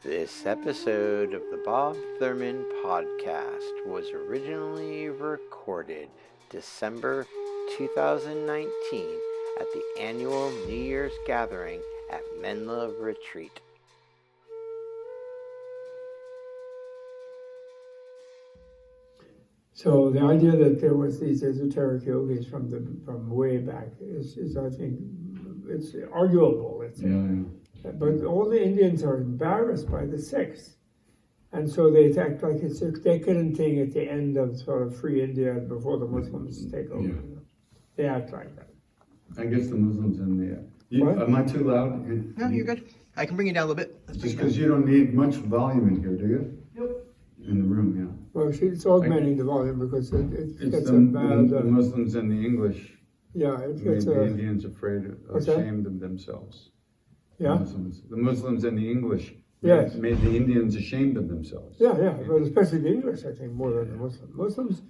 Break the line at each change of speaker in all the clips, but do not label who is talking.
This episode of the Bob Thurman podcast was originally recorded December 2019 at the annual New Year's gathering at Menla Retreat.
So the idea that there was these esoteric yogis from way back is I think it's arguable. But all the Indians are embarrassed by the Sikhs, and so they act like it's a decadent thing at the end of sort of free India before the Muslims take over.
Yeah.
They act like that.
I guess the Muslims in the. Am I too loud?
No, you're good. I can bring you down a little bit.
Just because you don't need much volume in here, do you?
Yep.
In the room, yeah.
Well, it's augmenting the volume because it
It's
gets
the
a bad.
the Muslims and the English
Yeah, it
made
gets
the
a.
Indians ashamed of themselves.
Yeah.
The Muslims and the English
Yes.
made the Indians ashamed of themselves.
Yeah, but especially the English, I think, more than the Muslims. Muslims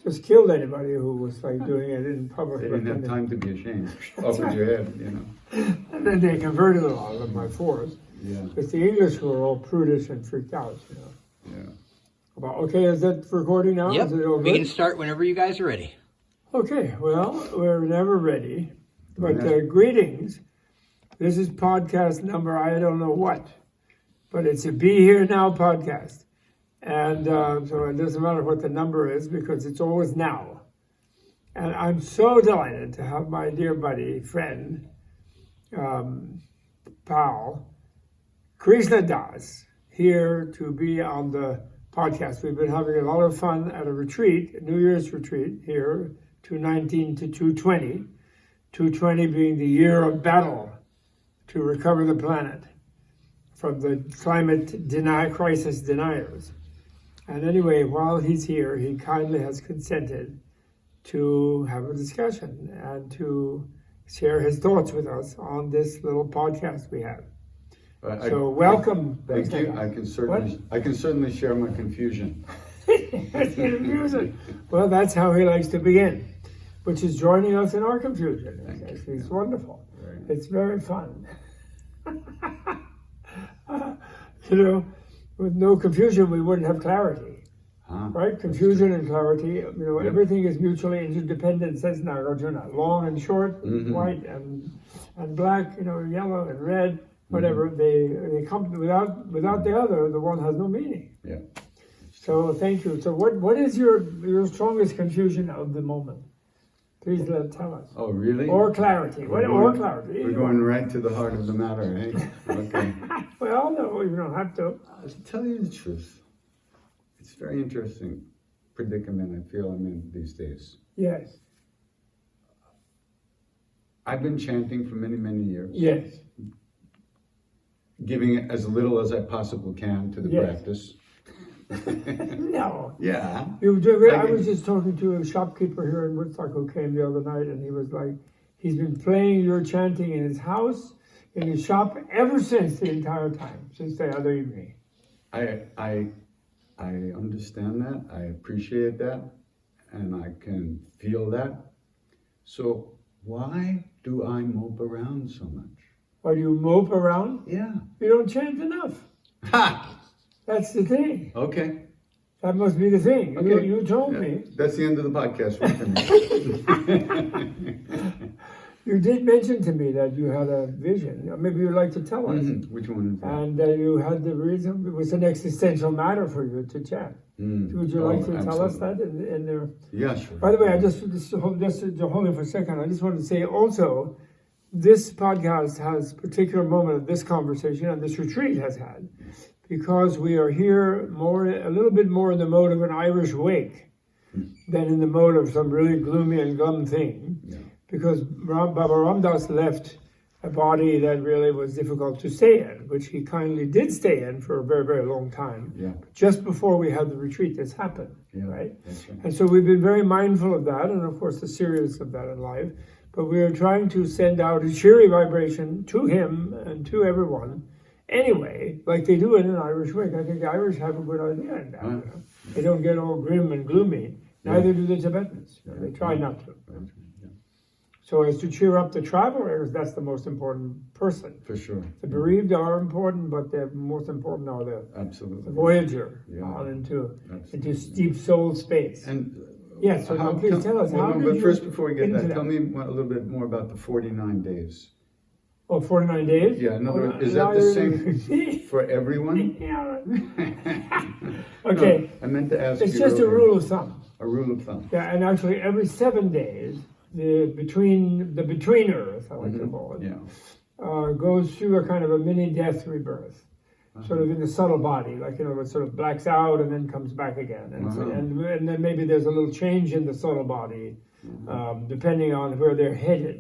just killed anybody who was like doing it in public.
They didn't have time to be ashamed. Off with your head,
And then they converted a lot of them by force.
Yeah,
Because the English were all prudish and freaked out,
yeah.
Okay, is that recording now?
Yep,
Is it all
we can
good?
start whenever you guys are ready.
Okay, well, we're never ready. But
Yeah.
greetings. This is podcast number, I don't know what. But it's a Be Here Now podcast. And so it doesn't matter what the number is because it's always now. And I'm so delighted to have my dear buddy, friend, pal, Krishna Das, here to be on the podcast. We've been having a lot of fun at a retreat, a New Year's retreat here, 219 to 220. 220 being the year of battle to recover the planet from the climate crisis deniers. And anyway, while he's here, he kindly has consented to have a discussion and to share his thoughts with us on this little podcast we have. So welcome.
Thank you. I can certainly share my confusion.
That's confusing. Well, that's how he likes to begin, which is joining us in our confusion. It's wonderful. It's very fun. With no confusion, we wouldn't have clarity. Right? Confusion and clarity, everything is mutually interdependent, says Nagarjuna. Long and short, white and black, yellow and red, whatever. They come without the other, the one has no meaning.
Yeah.
So thank you. So what is your strongest confusion of the moment? Please tell us.
Oh, really?
Or clarity. Or clarity.
We're going right to the heart of the matter, eh? Okay.
Well, no, you don't have to.
To tell you the truth, it's a very interesting predicament I feel I'm in these days.
Yes.
I've been chanting for many, many years.
Yes.
Giving it as little as I possibly can to the practice.
No.
Yeah.
I was just talking to a shopkeeper here in Woodstock who came the other night, and he was like, he's been playing your chanting in his house, in his shop, ever since the entire time, since the other evening.
I understand that. I appreciate that. And I can feel that. So why do I mope around so much?
Why do you mope around?
Yeah.
You don't chant enough.
Ha!
That's the thing.
Okay.
That must be the thing.
Okay.
You told me.
That's the end of the podcast.
You did mention to me that you had a vision. Maybe you'd like to tell us.
Which one is that?
And you had the reason, it was an existential matter for you to chant. Would you like to tell us that? In there?
Yeah, sure.
By the way, I just hold it for a second. I just want to say also, this podcast has a particular moment of this conversation and this retreat has had, because we are here a little bit more in the mode of an Irish wake than in the mode of some really gloomy and glum thing.
Yeah.
Because Baba Ramdas left a body that really was difficult to stay in, which he kindly did stay in for a very, very long time.
Yeah.
Just before we had the retreat, this happened, right?
That's right.
And so we've been very mindful of that, and of course the seriousness of that in life. But we are trying to send out a cheery vibration to him and to everyone anyway, like they do in an Irish wake. I think the Irish have a good idea in that. They don't get all grim and gloomy. Neither do the Tibetans. They try not to. So as to cheer up the travelers, that's the most important person.
For sure.
The bereaved are important, but the most important are the
Absolutely.
voyager
Yeah.
on into
Absolutely.
deep soul space.
And
yes, so now please tell us, how did
but
you
first, before we get
into
that, tell me a little bit more about the 49 days.
Oh, 49 days?
Yeah, in other words, is
now
that the
you're-
same for everyone?
Yeah. Okay.
No, I meant to ask
It's
you
just a
earlier.
rule of thumb.
A rule of thumb.
Yeah, and actually every 7 days, the betweeners, I like to call it,
Yeah.
goes through a kind of a mini death rebirth, sort of in the subtle body, like it sort of blacks out and then comes back again, and, and then maybe there's a little change in the subtle body, depending on where they're headed.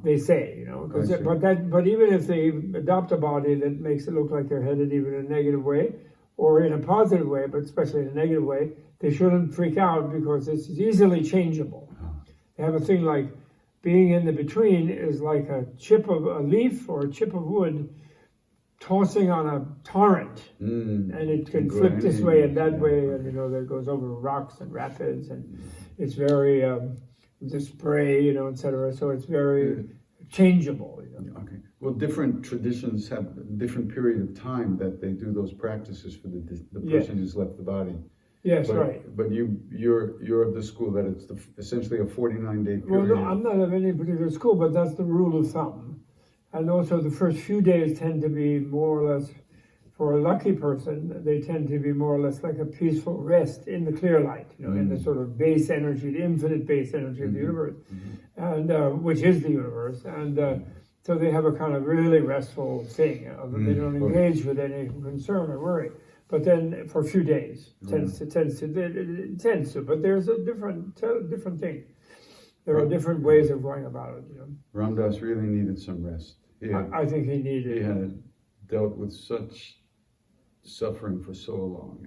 They say, but even if they adopt a body that makes it look like they're headed even in a negative way, or in a positive way, but especially in a negative way, they shouldn't freak out because it's easily changeable. They have a thing like being in the between is like a chip of a leaf or a chip of wood tossing on a torrent, and it can flip this way and that way, and that goes over rocks and rapids, and it's very the spray, etc. So it's very changeable.
Okay. Well, different traditions have a different period of time that they do those practices for the person who's left the body.
Yes, right.
But you're of the school that it's essentially a 49-day period.
Well, no, I'm not of any particular school, but that's the rule of thumb. And also the first few days tend to be more or less, for a lucky person, they tend to be more or less like a peaceful rest in the clear light, in the sort of base energy, the infinite base energy of the universe, and which is the universe. And so they have a kind of really restful thing. They don't engage with any concern or worry. But then for a few days, it tends to. But there's a different thing. There are different ways of going about it.
Ram Dass really needed some rest.
I think he needed.
He had dealt with such suffering for so long,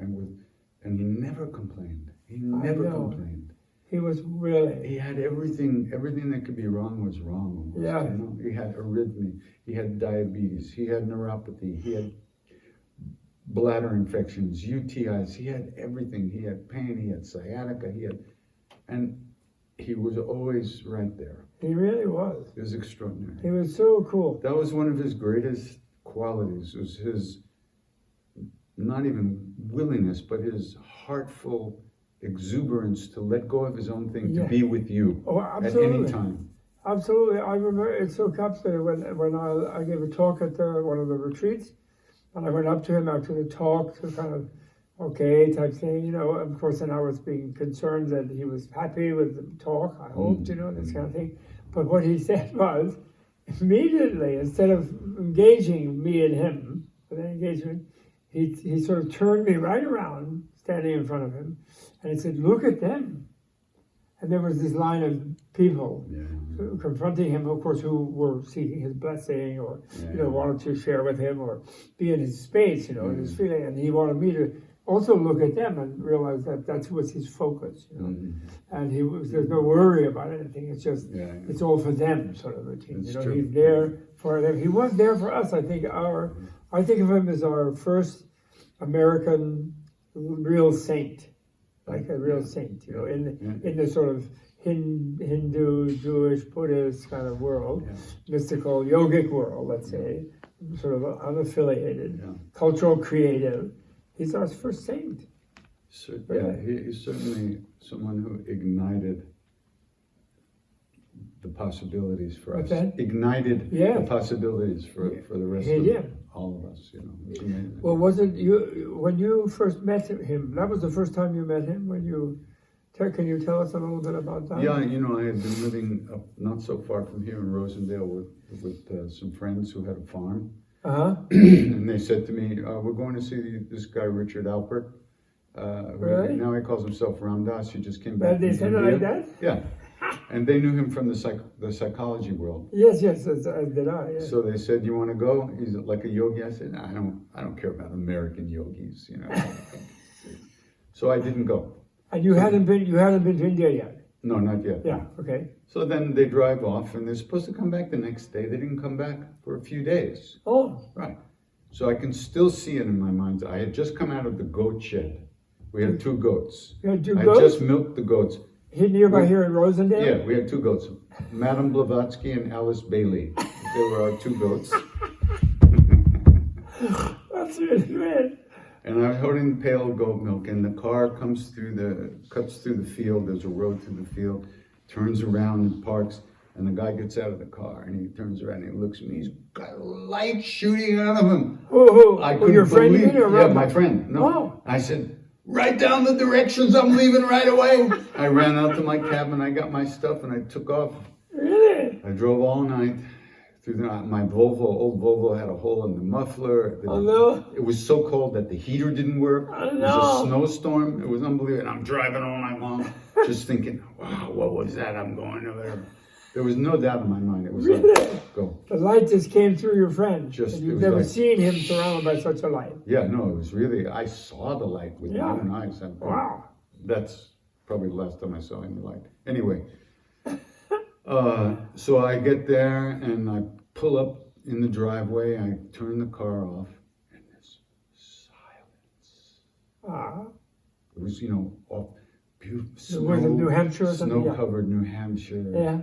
and he never complained. He never complained.
He was really.
He had everything that could be wrong was wrong. Almost,
Yeah.
He had arrhythmia. He had diabetes. He had neuropathy. He had bladder infections, UTIs. He had everything. He had pain. He had sciatica. And he was always right there.
He really was.
It was extraordinary.
He was so cool.
That was one of his greatest qualities, was his, not even willingness, but his heartful exuberance to let go of his own thing, to be with you at any time.
Absolutely. I remember it's so captivating when I gave a talk at one of the retreats, and I went up to him after the talk to kind of, okay, type thing, of course, and I was being concerned that he was happy with the talk, I hoped, this kind of thing. But what he said was, immediately, instead of engaging me and him, with an engagement, he sort of turned me right around, standing in front of him, and he said, look at them. And there was this line of people confronting him, of course, who were seeking his blessing or, wanted to share with him or be in his space, in his feeling. And he wanted me to also look at them and realize that was his focus, And there's no worry about anything. It's just, it's all for them sort of routine. He's there for them. He was there for us. I think of him as our first American real saint. Like a real saint, in the sort of Hindu, Jewish, Buddhist kind of world, mystical, yogic world, let's say, sort of unaffiliated, cultural creative. He's our first saint.
He's certainly someone who ignited the possibilities for us. Ignited the possibilities for the rest of all of us, It's amazing.
Well, was it you when you first met him? That was the first time you met him. Can you tell us a little bit about that?
Yeah, I had been living up not so far from here in Rosendale with some friends who had a farm. And they said to me, "We're going to see this guy Richard Alpert.
Really?
Now he calls himself Ram Dass. He just came back.
They said it like that?
Yeah. And they knew him from the psychology world.
Yes, as did I. Yes.
So they said, "You want to go?" He's like a yogi. I said, "I don't care about American yogis, So I didn't go.
And you hadn't been to India yet?
No, not yet.
Yeah. Okay.
So then they drive off, and they're supposed to come back the next day. They didn't come back for a few days.
Oh.
Right. So I can still see it in my mind. I had just come out of the goat shed. We had 2 goats.
You had 2
I
goats?
just milked the goats.
Nearby here in Rosendale?
Yeah, we had 2 goats. Madame Blavatsky and Alice Bailey. They were our 2 goats.
That's really great.
And I was holding the pail of goat milk, and the car cuts through the field. There's a road through the field, turns around and parks, and the guy gets out of the car, and he turns around and he looks at me. He's got a light shooting out of him. I couldn't
your friend
believe
or
Yeah, my friend. No.
Oh.
I said, write down the directions. I'm leaving right away. I ran out to my cabin. I got my stuff, and I took off.
Really?
I drove all night. My old Volvo had a hole in the muffler.
Oh, no.
It was so cold that the heater didn't work.
Oh,
It was a snowstorm. It was unbelievable. And I'm driving all night long, just thinking, wow, what was that? I'm going over there. There was no doubt in my mind. It was
Really?
like, go.
The light just came through your friend.
Just-
and
it
you've
was
never
like-
seen him surrounded by such a light.
Yeah, no, it was really, I saw the light with my own eyes.
Wow.
That's probably the last time I saw any light. Anyway, so I get there and I pull up in the driveway. I turn the car off, and there's silence.
Ah.
It was, off beautiful
Was it New Hampshire or something? Yeah.
snow-covered New Hampshire.
Yeah.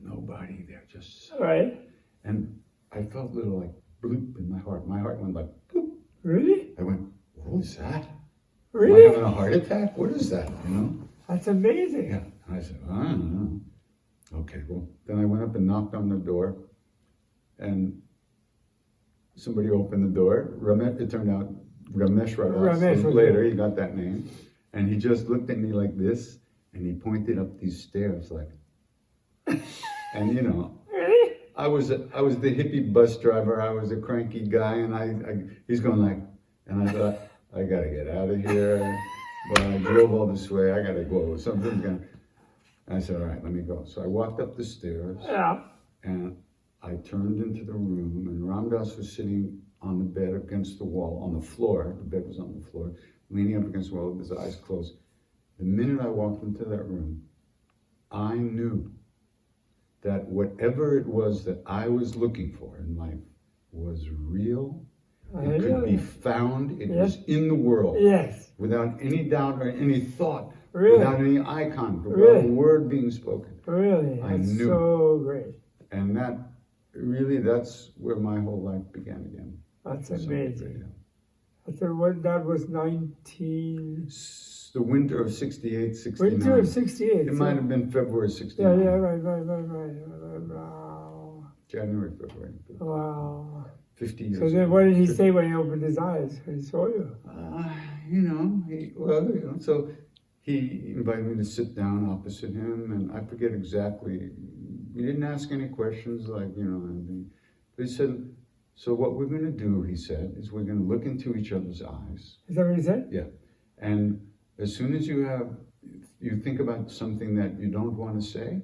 Nobody there, just.
Right.
And I felt a little like bloop in my heart. My heart went like bloop.
Really?
I went, what was that? Am I
Really?
having a heart attack? What is that?
That's amazing.
Yeah. And I said, I don't know. Okay, well, then I went up and knocked on the door, and somebody opened the door. It turned out Ramesh
Ramesh was
later,
there.
he got that name. And he just looked at me like this, and he pointed up these stairs like, and
Really?
I was the hippie bus driver. I was a cranky guy, and he's going like, and I thought, I gotta get out of here. But I drove all this way. I gotta go. Something's gonna. And I said, all right, let me go. So I walked up the stairs,
Yeah.
and I turned into the room, and Ramdas was sitting on the bed against the wall, on the floor. The bed was on the floor, leaning up against the wall with his eyes closed. The minute I walked into that room, I knew that whatever it was that I was looking for in life was real. It could be found. It was in the world.
Yes.
Without any doubt or any thought.
Really?
Without any icon. Without
Really?
a word being spoken.
Really?
I
That's
knew.
so great.
And that's where my whole life began again.
That's
So,
amazing.
yeah.
I said, what, that was 19...
The winter of 68, 69.
Winter of 68.
It might have been February 69.
Yeah, right. Wow.
January, February.
Wow.
50 years.
So then what did he say when he opened his eyes, when he saw you?
So he invited me to sit down opposite him, and I forget exactly. We didn't ask any questions, anything. But he said, so what we're going to do, he said, is we're going to look into each other's eyes.
Is that what he said?
Yeah. And as soon as you think about something that you don't want to say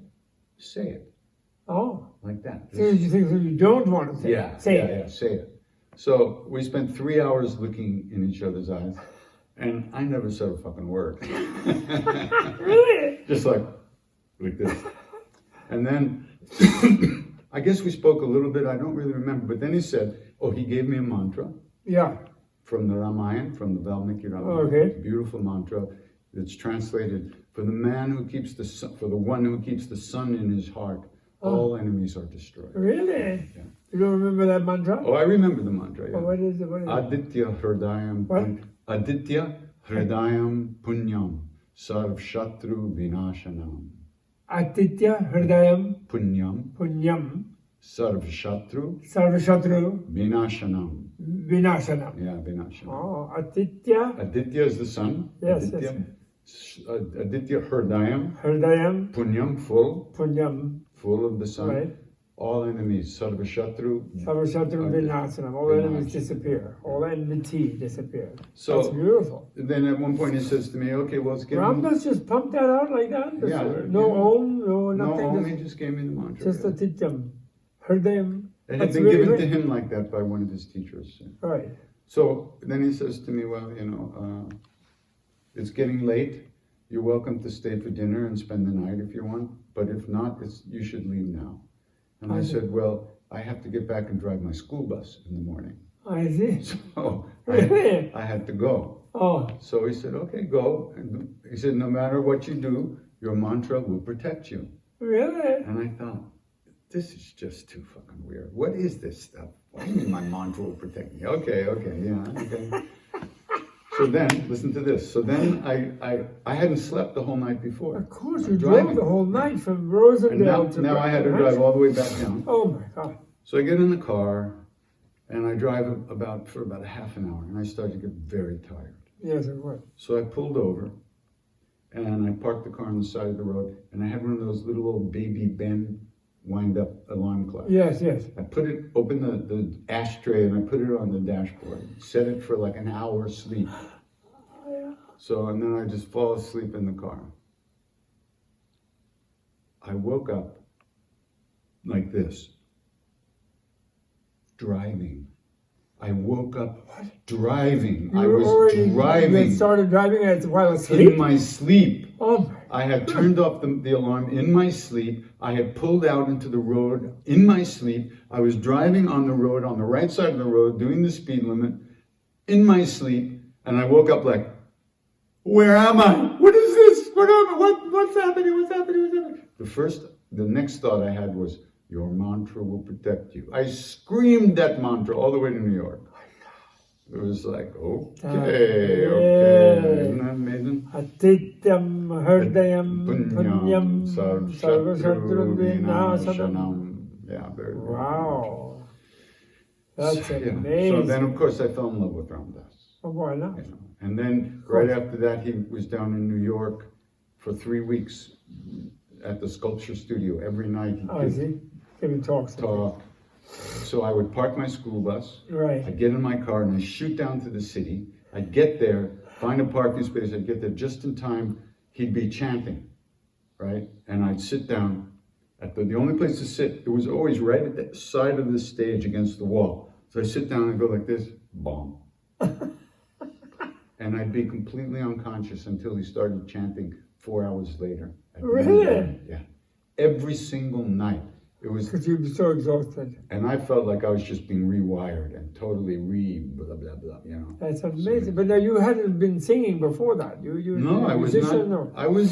it.
Oh.
Like that.
As soon as you think that you don't want to say it, say it.
Yeah, say it. So we spent 3 hours looking in each other's eyes, and I never said a fucking word.
Really?
Just like this. And then I guess we spoke a little bit, I don't really remember, but then he said, he gave me a mantra.
Yeah.
From the Ramayana, from the Valmiki Ramayana.
Okay.
It's a beautiful mantra. It's translated, for the one who keeps the sun in his heart, all enemies are destroyed.
Really?
Yeah.
You don't remember that mantra?
Oh, I remember the mantra, yeah.
Oh, what is it?
Aditya Hridayam.
What?
Aditya Hridayam Punyam Sarv Shatru Vinashanam.
Aditya Hridayam
Punyam
Punyam
Sarv Shatru
Sarvashatru
Vinashanam.
Vinashanam.
Yeah, Vinashanam.
Oh, Aditya
Aditya is the sun.
Yes,
Aditya Hridayam
Hridayam
Punyam, full
Punyam.
of the sun.
Right.
All enemies, Sarva Shatru.
Sarvashatru Vinashanam. All enemies disappear. All enmity disappear.
So
that's beautiful.
then at one point he says to me, okay, well, it's getting...
Ramdas just pumped that out like that?
Yeah.
No Om, no nothing.
No, he just gave me the mantra.
Just
yeah.
Adityam. Hridayam.
It had
That's
been
really
given
great.
to him like that by one of his teachers.
Right.
So then he says to me, well, it's getting late. You're welcome to stay for dinner and spend the night if you want. But if not, you should leave now. And I said, well, I have to get back and drive my school bus in the morning.
I see.
So
Really?
I had to go.
Oh.
So he said, okay, go. And he said, no matter what you do, your mantra will protect you.
Really?
And I thought, this is just too fucking weird. What is this stuff? What do you mean my mantra will protect me? Okay, yeah, okay. So then, listen to this. So then I hadn't slept the whole night before.
Of course, you drove the whole night from Rosendale to...
Now I had to drive all the way back down.
Oh my God.
So I get in the car, and I drive for about a half an hour, and I start to get very tired.
Yes, it was.
So I pulled over, and I parked the car on the side of the road, and I had one of those little old baby Ben wind-up alarm clocks.
Yes.
I opened the ashtray, and I put it on the dashboard, set it for like an hour sleep.
Yeah.
So, and then I just fall asleep in the car. I woke up like this, driving. I woke up driving. I was driving.
You had started driving while asleep?
In my sleep.
Oh my.
I had turned off the alarm in my sleep. I had pulled out into the road in my sleep. I was driving on the road, on the right side of the road, doing the speed limit in my sleep. And I woke up like, where am I? What is this? What am I? What's happening? What's happening? The next thought I had was, your mantra will protect you. I screamed that mantra all the way to New York. It was like, okay. Isn't that amazing?
Atityam hridayam punyam sarvasatru
vinashanam. Yeah, very good.
Wow. That's
Yeah.
amazing.
So then, of course, I fell in love with Ram Dass.
Oh, why not?
You know. And then, right after that, he was down in New York for 3 weeks at the sculpture studio. Every night
He giving talks.
talk. So I would park my school bus.
Right.
I'd get in my car and I'd shoot down to the city. I'd get there, find a parking space. I'd get there just in time. He'd be chanting, right? And I'd sit down at the only place to sit. It was always right at the side of the stage against the wall. So I sit down and go like this, bomb. And I'd be completely unconscious until he started chanting 4 hours later.
Really?
Yeah. Every single night. It was,
because you'd be so exhausted.
and I felt like I was just being rewired and totally blah blah blah. You know.
That's amazing. But now you hadn't been singing before that. You
No,
were
I
a
was
musician,
not.
or?
I was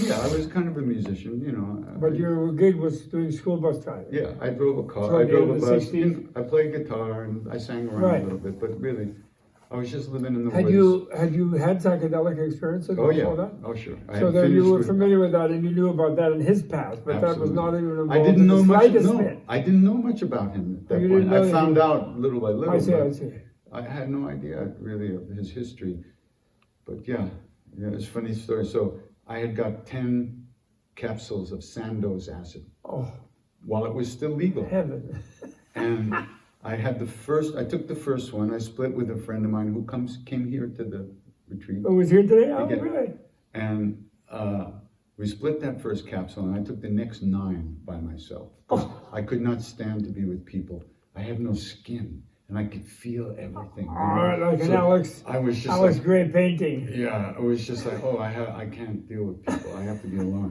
kind of a musician, you know.
But your gig was doing school bus driving.
Yeah, I drove a car.
So
I drove
in
a
the
bus.
60s?
I played guitar and I sang around
Right.
a little bit, but really, I was just living in the
Had
woods.
you had psychedelic experiences
Oh
before
yeah.
that?
Oh sure. I
So
had
that you
finished
were
with-
familiar with that, and you knew about that in his past, but that was
Absolutely.
not even involved
I didn't
in
know
the
much.
slightest
No,
bit.
I didn't know much about him at that
You
point.
didn't know
I found
him.
out little by little.
I see.
but I had no idea really of his history. But yeah, it's a funny story. So I had got 10 capsules of Sandoz acid
Oh,
while it was still legal.
heaven.
And I took the first one. I split with a friend of mine who came here to the retreat.
Oh, was here today? Oh,
Again.
really?
And we split that first capsule, and I took the next 9 by myself. 'Cause I could not stand to be with people. I had no skin, and I could feel everything. you
All
know?
right, like an
So
Alex
I was just
Alex
like,
Gray painting.
yeah, it was just like, oh, I can't deal with people. I have to be alone.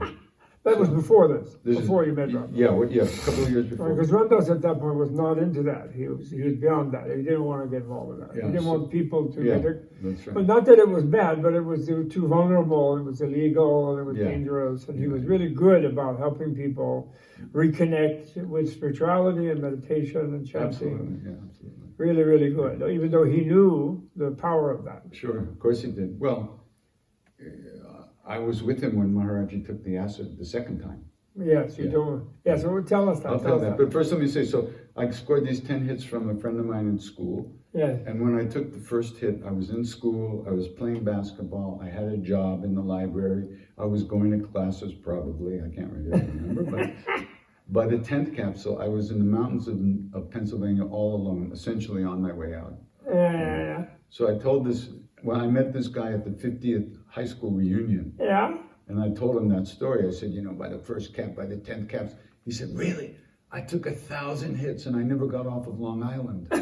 That was before this,
This is-
before you met Ram.
Yeah, a couple of years before.
Because Ram Dass at that point was not into that. He was beyond that. He didn't want to get involved with that.
Yeah,
he didn't
so-
want people to
Yeah,
get it.
that's right.
But not that it was bad, but they were too vulnerable, it was illegal, and it was
Yeah.
dangerous, and he was really good about helping people reconnect with spirituality and meditation and chanting.
Absolutely, yeah, absolutely.
Really, really good, even though he knew the power of that.
Sure, of course he did. Well, I was with him when Maharaji took the acid the second time.
Yes, you
Yeah.
don't. Yeah, so tell us that.
I'll tell
us
that. But first, let me say, so I scored these 10 hits from a friend of mine in school.
Yes.
And when I took the first hit, I was in school, I was playing basketball, I had a job in the library, I was going to classes probably, I can't really remember, but by the 10th capsule, I was in the mountains of Pennsylvania all alone, essentially on my way out.
Yeah.
So I told I met this guy at the 50th high school reunion,
Yeah.
and I told him that story. I said, by the 10th caps, he said, really? I took 1,000 hits and I never got off of Long Island.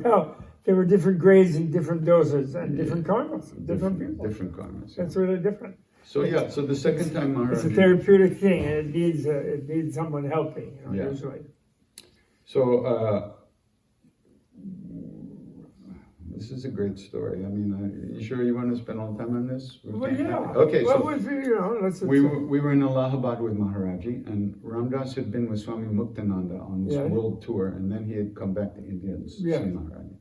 Well, there were different grades and different doses and different karmas, different people.
Different karmas. Yeah.
That's really different.
So so the second time
It's a
Maharaji.
therapeutic thing, and it needs someone helping,
Yeah.
usually.
So This is a great story. I mean, you sure you want to spend all the time on this?
Well, yeah.
Okay,
well,
so
let's
we were in Allahabad with Maharaji, and Ramdas had been with Swami Muktananda on this world tour, and then he had come back to India and see Maharaji.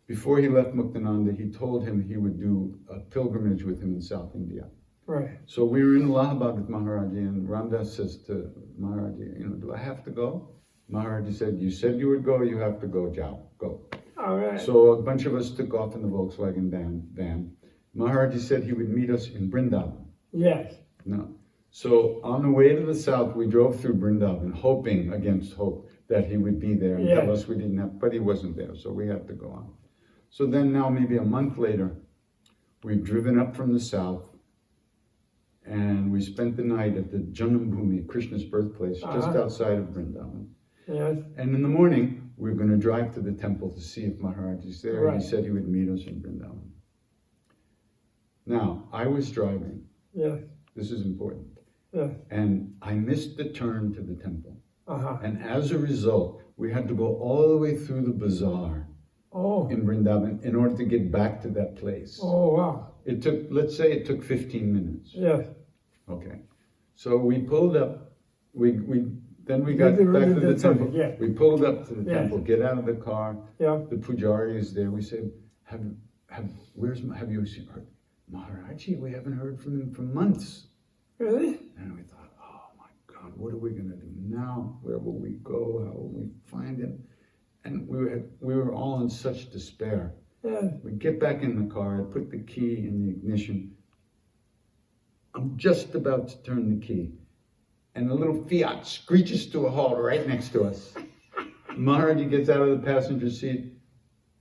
Before he left Muktananda, he told him he would do a pilgrimage with him in South India.
Right.
So we were in Allahabad with Maharaji, and Ramdas says to Maharaji, do I have to go? Maharaji said, you said you would go, you have to go, Jao, go.
All right.
So a bunch of us took off in the Volkswagen van. Maharaji said he would meet us in Vrindavan.
Yes.
No. So on the way to the south, we drove through Vrindavan, hoping against hope that he would be there and tell us we didn't have, but he wasn't there, so we had to go on. So then now, maybe a month later, we've driven up from the south, and we spent the night at the Janambhumi, Krishna's birthplace, just outside of Vrindavan.
Yes.
And in the morning, we were going to drive to the temple to see if Maharaj is there. Right. He said he would meet us in Vrindavan. Now, I was driving.
Yes.
This is important.
Yes.
And I missed the turn to the temple.
Uh-huh.
And as a result, we had to go all the way through the bazaar in Vrindavan in order to get back to that place.
Oh, wow.
It took, let's say it took 15 minutes.
Yes.
Okay. So we pulled up, then we got back to the temple.
Yeah.
We pulled up to the temple, get out of the car.
Yeah.
The pujari is there. We said, have you heard Maharaji? We haven't heard from him for months.
Really?
And we thought, oh my God, what are we going to do now? Where will we go? How will we find him? And we were all in such despair.
Yeah.
We get back in the car. I put the key in the ignition. I'm just about to turn the key, and a little Fiat screeches to a halt right next to us. Maharaji gets out of the passenger seat,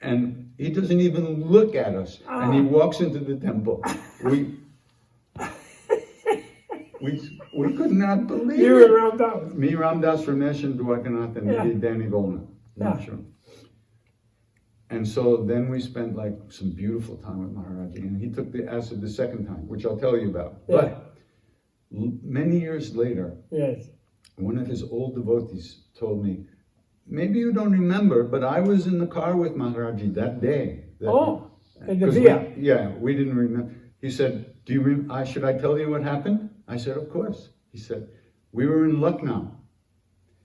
and he doesn't even look at us, and he walks into the temple. We could not believe
you
it.
You and Ramdas.
Me, Ramdas, Ramesh, and Dwarkanath, and maybe Danny Golna. Not sure. And so then we spent like some beautiful time with Maharaji, and he took the acid the second time, which I'll tell you about.
Yeah.
But many years later, one of his old devotees told me, maybe you don't remember, but I was in the car with Maharaji that day.
In the Fiat.
We didn't remember. He said, should I tell you what happened? I said, of course. He said, we were in Lucknow.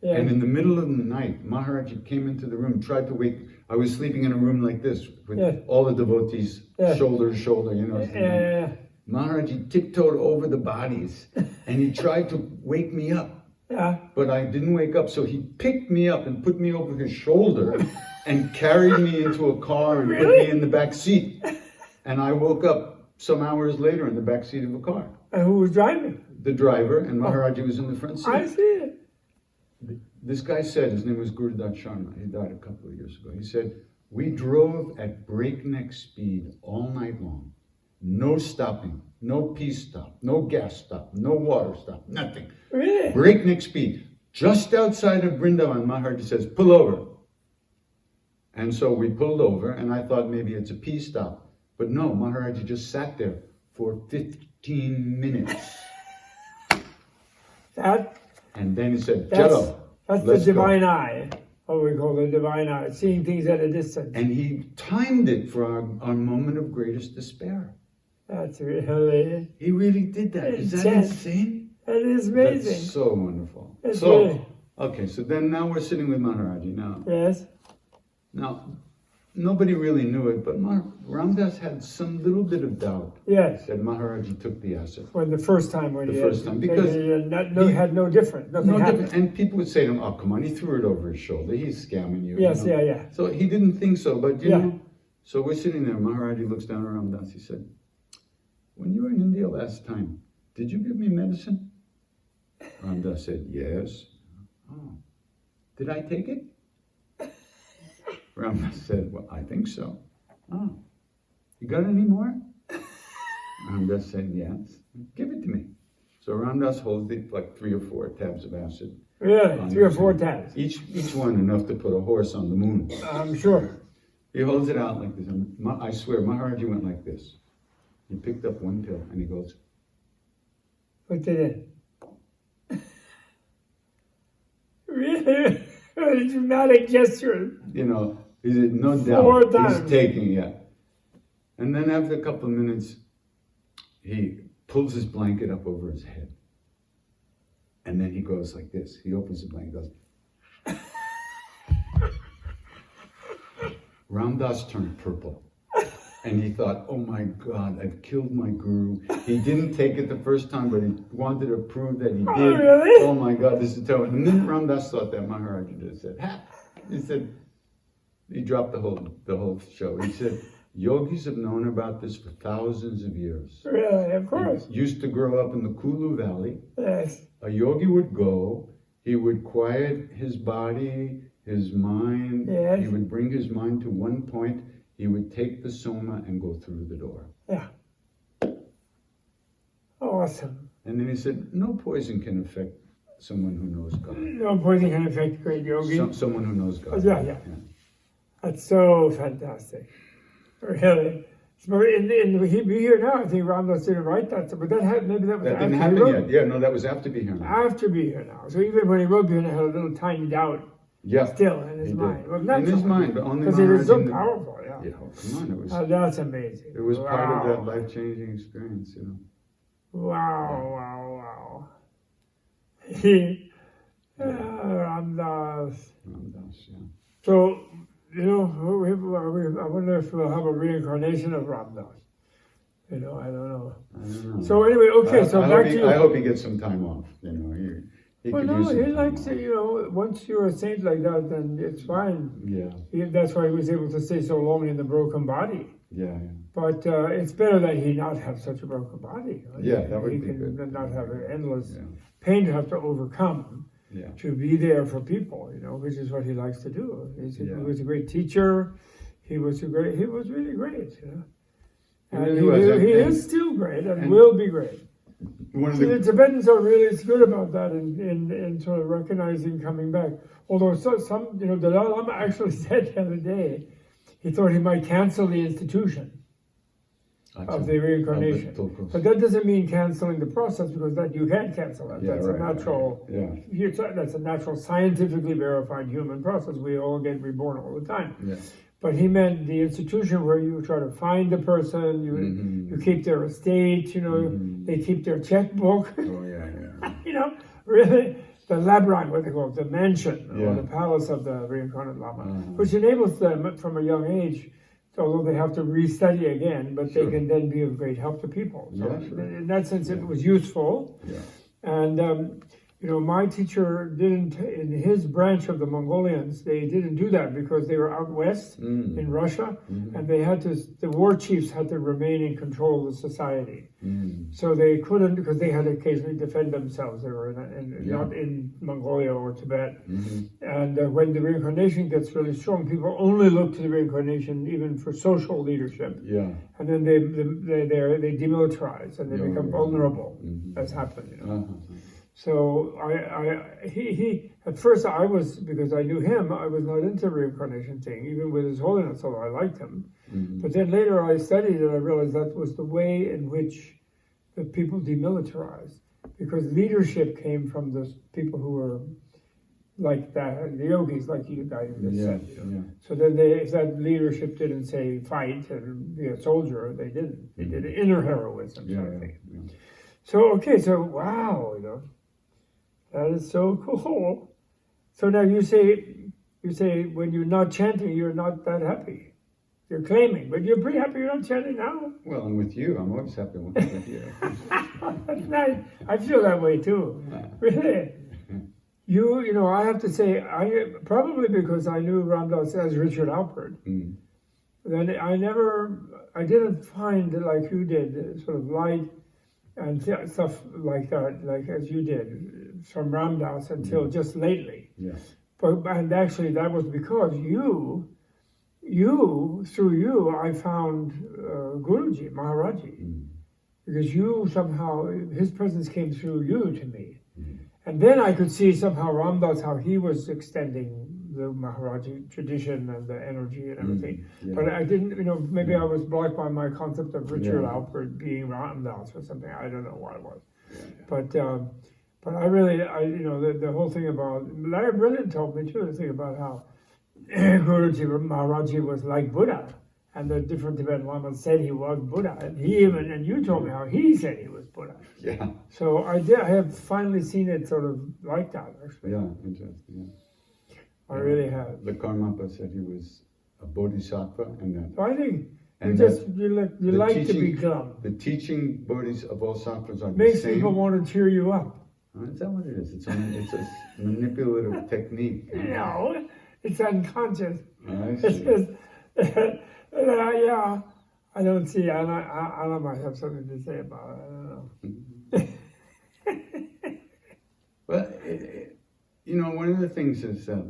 Yeah. And in the middle of the night, Maharaji came into the room, tried to wake. I was sleeping in a room like this with all the devotees, shoulder to shoulder, Maharaji tiptoed over the bodies and he tried to wake me up. Yeah. But I didn't wake up, so he picked me up and put me over his shoulder and carried me into a car and put me in the back seat. And I woke up some hours later in the back seat of a car.
And who was driving?
The driver, and Maharaji was in the front seat.
I see it.
This guy said, his name was Gurudat Sharma, he died a couple of years ago. He said, we drove at breakneck speed all night long. No stopping, no peace stop, no gas stop, no water stop, nothing.
Really?
Breakneck speed. Just outside of Vrindavan, Maharaji says, pull over. And so we pulled over, and I thought maybe it's a peace stop. But no, Maharaji just sat there for 15 minutes. And then he said, Jello.
That's the divine eye, what we call the divine eye, seeing things at a distance.
And he timed it for our moment of greatest despair.
That's really...
He really did that. Is that insane?
That is amazing.
That's so wonderful. Okay, so then now we're sitting with Maharaji now.
Yes.
Now, nobody really knew it, but Ramdas had some little bit of doubt.
Yes.
That Maharaji took the acid.
The first time.
Because
he had no different. Nothing happened.
And people would say to him, oh, come on, he threw it over his shoulder. He's scamming you.
Yes, yeah.
So he didn't think so, but you know. So we're sitting there. Maharaji looks down at Ramdas. He said, when you were in India last time, did you give me medicine? Ramdas said, yes. Oh. Did I take it? Ramdas said, well, I think so. Oh. You got any more? Ramdas said, yes. Give it to me. So Ramdas holds like 3 or 4 tabs of acid.
Really? 3 or 4 tabs?
Each one enough to put a horse on the moon.
I'm sure.
He holds it out like this. And I swear, Maharaji went like this. He picked up one pill and he goes.
Put it in. Really? A dramatic gesture.
He said, no
4
doubt,
times.
he's taking it. And then after a couple of minutes, he pulls his blanket up over his head. And then he goes like this. He opens the blanket, goes. Ram Dass turned purple. And he thought, oh my God, I've killed my guru. He didn't take it the first time, but he wanted to prove that he did.
Oh, really?
Oh my God, this is terrible. And then Ram Dass thought that Maharaji just said, ha! He said, he dropped the whole show. He said, yogis have known about this for thousands of years.
Really, of course.
He used to grow up in the Kulu Valley.
Yes.
A yogi would go, he would quiet his body, his mind.
Yes.
He would bring his mind to one point. He would take the soma and go through the door.
Yeah. Awesome.
And then he said, no poison can affect someone who knows God.
No poison can affect a great yogi.
Someone who knows God.
Yeah. That's so fantastic. Really. But he'd be here now. I think Ram Dass didn't write that. But maybe that was
That
after
didn't
he
happen
wrote.
yet. Yeah, no, that was after Be Here Now.
After Be Here Now. So even when he wrote Be Here Now, he had a little tiny doubt
Yeah.
still in his
He
mind.
did.
Well,
In his mind, but only
because it is so
Maharaj
powerful. Yeah.
Yeah, come on,
Oh, that's amazing.
it was part of that
Wow.
life-changing experience, you know.
Wow. He, Ram Dass.
Ram Dass, yeah.
So, you know, I wonder if we'll have a reincarnation of Ram Dass. You know, I don't know.
I don't know.
So anyway, okay, so back to you.
I hope he gets some time off, you know. He
Well,
could
no,
use some
he
time
likes
off.
it, you know, once you're a saint like that, then it's fine.
Yeah,
That's why he was able to stay so long in the broken body.
yeah.
But it's better that he not have such a broken body. Right?
Yeah, that would
he
be
can
good.
not have an endless
Yeah.
pain to have to overcome.
Yeah.
To be there for people, you know, which is what he likes to do. He
Yeah.
was a great teacher. He was really great, you know. And
really
he
was.
he
And-
is still great and
and-
will be great.
One of
See, the
the,
Tibetans are really good about that in sort of recognizing coming back. Although some, you know, the Dalai Lama actually said the other day, he thought he might cancel the institution of the reincarnation. But that doesn't mean canceling the process, because that you can cancel that.
Yeah,
That's
right,
a natural.
Yeah.
That's a natural, scientifically verified human process. We all get reborn all the time.
Yeah.
But he meant the institution where you try to find the person, you keep their estate, you know, they keep their checkbook.
Oh, yeah.
You know, really, the labyrinth, what they call it, the mansion or
Yeah.
the palace of the reincarnate Lama, which enables them from a young age, although they have to restudy again, but they can then be of great help to people. So
Yeah, sure.
in that sense, it was useful.
Yeah.
And, you know, my teacher didn't, in his branch of the Mongolians, they didn't do that because they were out west in Russia, and they had to, the war chiefs had to remain in control of the society. So they couldn't, because they had to occasionally defend themselves. They were not in Mongolia or Tibet. And when the reincarnation gets really strong, people only look to the reincarnation even for social leadership.
Yeah.
And then they demilitarize and they become
Yeah.
vulnerable. That's happened, you know.
Uh-huh.
So he at first I was, because I knew him, I was not into the reincarnation thing, even with His Holiness, although I liked him. But then later I studied and I realized that was the way in which the people demilitarized, because leadership came from the people who were like that, the yogis, like you guys just said. You know? So then if that leadership didn't say fight and be a soldier, they didn't. They did inner heroism sort of thing. So wow, you know. That is so cool. So now you say when you're not chanting, you're not that happy. You're claiming, but you're pretty happy you're not chanting now.
Well, I'm with you. I'm always happy when I'm with you.
That's nice. I feel that way too. Really. You know, I have to say, probably because I knew Ram Dass as Richard Alpert, then I didn't find, like you did, sort of light and stuff like that, like as you did, from Ram Dass until just lately.
Yeah.
And actually that was because through you, I found Guruji, Maharaji. Because you somehow, his presence came through you to me. And then I could see somehow Ram Dass, how he was extending the Maharaji tradition and the energy and everything. But I didn't, you know, maybe I was blocked by my concept of Richard Alpert being Ram Dass or something. I don't know what it was. But I really, you know, the whole thing about, Larry Brilliant told me too, the thing about how Guruji Maharaji was like Buddha, and the different Tibetan lamas said he was Buddha, and and you told me how he said he was Buddha.
Yeah.
So I have finally seen it sort of like that, actually.
Yeah, interesting. Yeah.
I really have.
The Karmapa said he was a bodhisattva, and that.
So I think
And
you like to be glum.
The teaching bodhisattvas are
Makes
the same.
people want to cheer you up.
Is that what it is? It's a manipulative technique.
No, it's unconscious.
I
It's
see.
just, yeah, I don't see. I might have something to say about it. I don't know.
Well, one of the things is that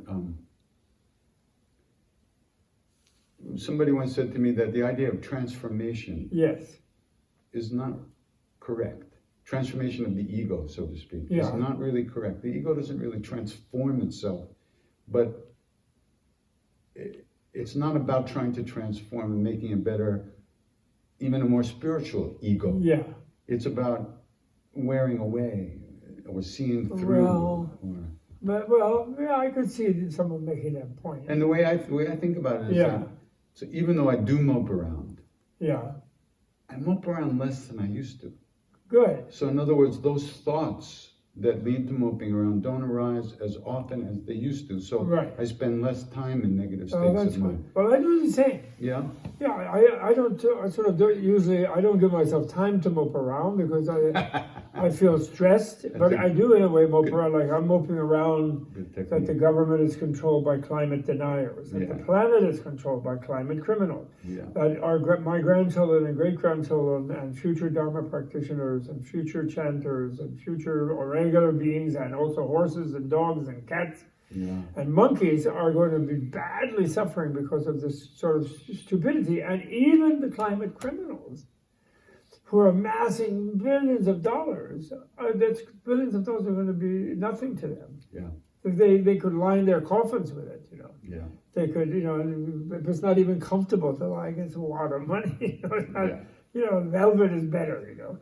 somebody once said to me that the idea of transformation
Yes.
is not correct. Transformation of the ego, so to speak,
Yeah.
is not really correct. The ego doesn't really transform itself, but it's not about trying to transform and making a better, even a more spiritual ego.
Yeah.
It's about wearing away or seeing through.
Yeah, I could see someone making that point.
And the way I think about it is that, so even though I do mope around,
Yeah.
I mope around less than I used to.
Good.
So in other words, those thoughts that lead to moping around don't arise as often as they used to. So
Right.
I spend less time in negative
Oh,
states
that's
of mind.
good. Well, I do the same.
Yeah.
Yeah, I don't. I sort of don't usually. I don't give myself time to mope around because I feel stressed. But I do in a way mope around. Like I'm moping around that the government is controlled by climate deniers, that the planet is controlled by climate criminals, that my grandchildren and great grandchildren and future Dharma practitioners and future chanters and future regular beings and also horses and dogs and cats.
Yeah.
And monkeys are going to be badly suffering because of this sort of stupidity. And even the climate criminals who are amassing billions of dollars, billions of dollars are going to be nothing to them.
Yeah.
If they could line their coffins with it,
Yeah.
They could, if it's not even comfortable to lie against a lot of money. Velvet is better,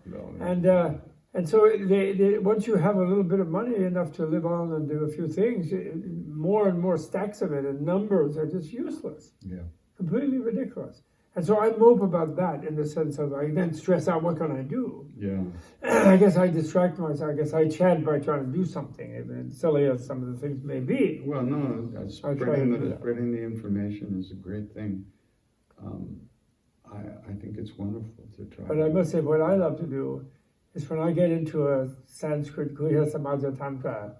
Velvet.
And so they once you have a little bit of money enough to live on and do a few things, more and more stacks of it and numbers are just useless.
Yeah.
Completely ridiculous. And so I mope about that in the sense of I then stress out, what can I do?
Yeah.
I guess I distract myself. I guess I chant by trying to do something, even silly as some of the things may be.
Well, no, spreading the information is a great thing. I think it's wonderful to try.
But I must say, what I love to do is when I get into a Sanskrit Guhya Samaja Tantra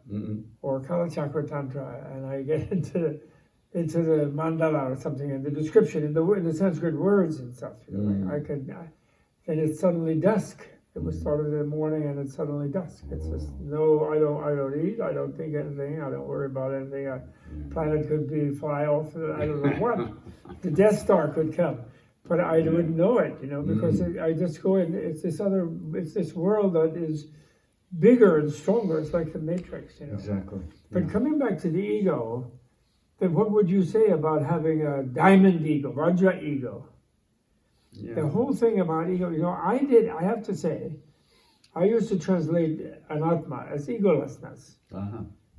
or Kalachakra Tantra, and I get into the mandala or something, and the description in the Sanskrit words and stuff, then it's suddenly dusk. It was started in the morning and it's suddenly dusk. It's just I don't eat, I don't think anything, I don't worry about anything. Planet could fly off, I don't know what. The Death Star could come. But I wouldn't know it, because I just go in. It's this world that is bigger and stronger. It's like the Matrix,
Exactly.
But coming back to the ego, then what would you say about having a diamond ego, Vajra ego?
Yeah.
The whole thing about ego, I have to say, I used to translate anatma as egolessness,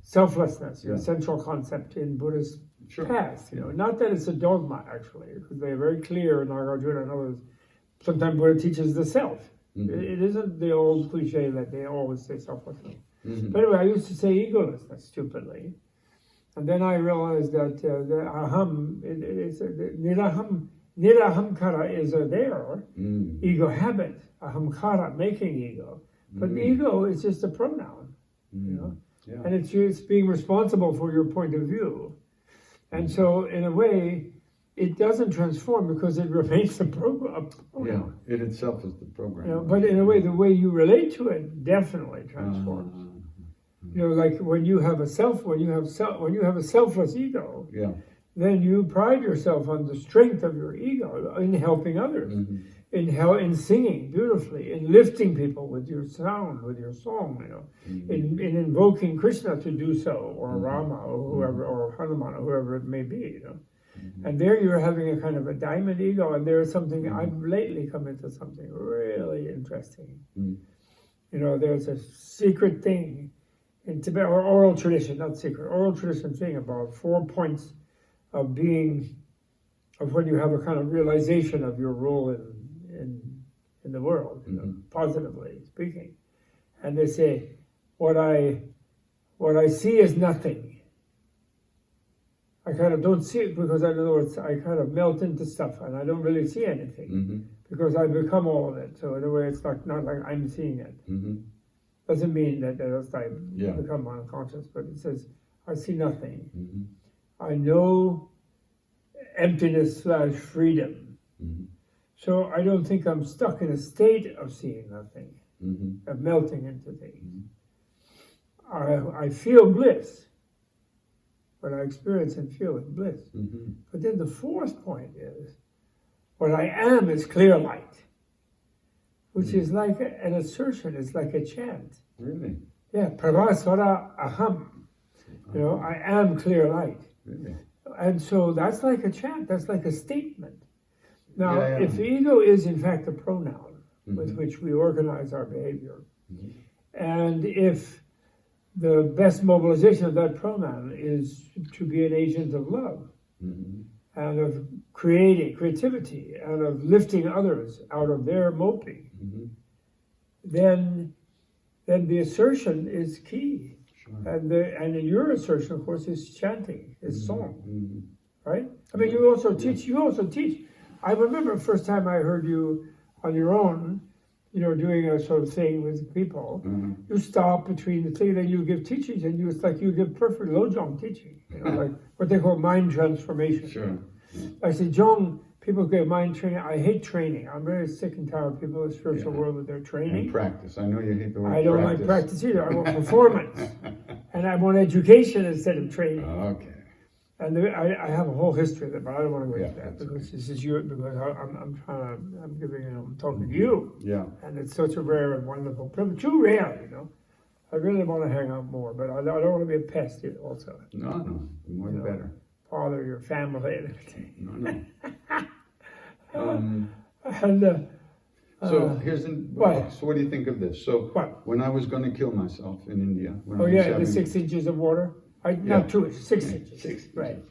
selflessness, a central concept in Buddhist path. Not that it's a dogma, actually, because they're very clear, Nagarjuna and others. Sometimes Buddha teaches the self. It isn't the old cliche that they always say selflessness. But anyway, I used to say egolessness stupidly. And then I realized that the aham, nirahamkara is there, ego habit, ahamkara, making ego. But ego is just a pronoun, and it's being responsible for your point of view. And so, in a way, it doesn't transform because it remains a program.
Yeah, it itself is the program.
But in a way, the way you relate to it definitely transforms. Like when you have a selfless ego, then you pride yourself on the strength of your ego in helping others, in singing beautifully, in lifting people with your sound, with your song, in invoking Krishna to do so, or Rama, or whoever, or Hanuman, or whoever it may be, And there you're having a kind of a diamond ego, and there's something, I've lately come into something really interesting. There's a secret thing in Tibet, or oral tradition, not secret, oral tradition thing about 4 points of being, of when you have a kind of realization of your role in the world, positively speaking. And they say, what I see is nothing. I kind of don't see it because I know I kind of melt into stuff and I don't really see anything because I become all of it. So in a way, it's not like I'm seeing it. Doesn't mean that I become unconscious, but it says I see nothing. I know emptiness / freedom. So I don't think I'm stuck in a state of seeing nothing, of melting into things. I feel bliss, but I experience and feel it bliss. But then the fourth point is, what I am is clear light, which is like an assertion, it's like a chant.
Really?
Yeah, pravasvara aham. You know, I am clear light.
Really?
And so that's like a chant, that's like a statement. Now, if ego is in fact a pronoun with which we organize our behavior, and if the best mobilization of that pronoun is to be an agent of love, and of creativity, and of lifting others out of their moping, then the assertion is key. Sure. And in your assertion, of course, is chanting, is song, right? I mean, you also teach. I remember the first time I heard you on your own, you know, doing a sort of thing with people. You stop between the thing, then you give teachings, and it's like you give perfect lojong teaching, you know, like what they call mind transformation.
Sure.
I say, John, people get mind training. I hate training. I'm very sick and tired of people in the spiritual world with their training.
And practice. I know you hate the word
I don't like practice either. I want performance. And I want education instead of training.
Okay.
And I have a whole history of that, but I don't want to go into that because
okay.
this is you. Because I'm talking to you.
Yeah.
And it's such a rare and wonderful privilege. Too rare, you know. I really want to hang out more, but I don't want to be a pest also.
No, the more the better.
Father your family and everything.
No. So here's
what?
So what do you think of this? So when I was going to kill myself in India.
The 6 inches of water. Not 2 inches, 6 inches.
6 inches.
Right.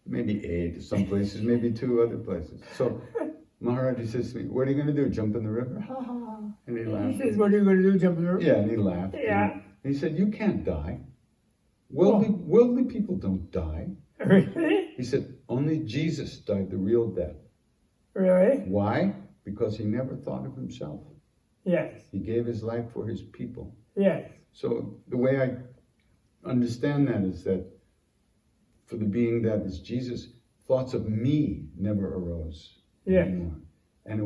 Maybe 8 some places, maybe 2 other places. So Maharaji says to me, "What are you going to do? Jump in the river?" Ha ha. And he laughed.
He says, "What are you going to do? Jump in the river?"
Yeah, and he laughed.
Yeah.
And he said, "You can't die. Worldly people don't die."
Really?
He said, "Only Jesus died the real death."
Really?
Why? Because he never thought of himself.
Yes.
He gave his life for his people.
Yes.
So the way I understand that is that for the being that is Jesus, thoughts of me never arose anymore. And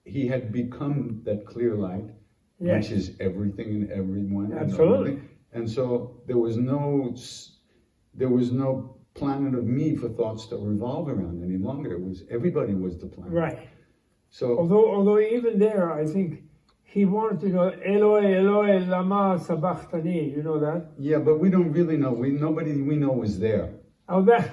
he had become that clear light, which is everything and everyone.
Absolutely.
And so there was no planet of me for thoughts to revolve around any longer. Everybody was the planet.
Right.
So
although even there, I think he wanted to know Eloi, Eloi, lama sabachthani. You know that?
Yeah, but we don't really know. Nobody we know was there.
Oh, that's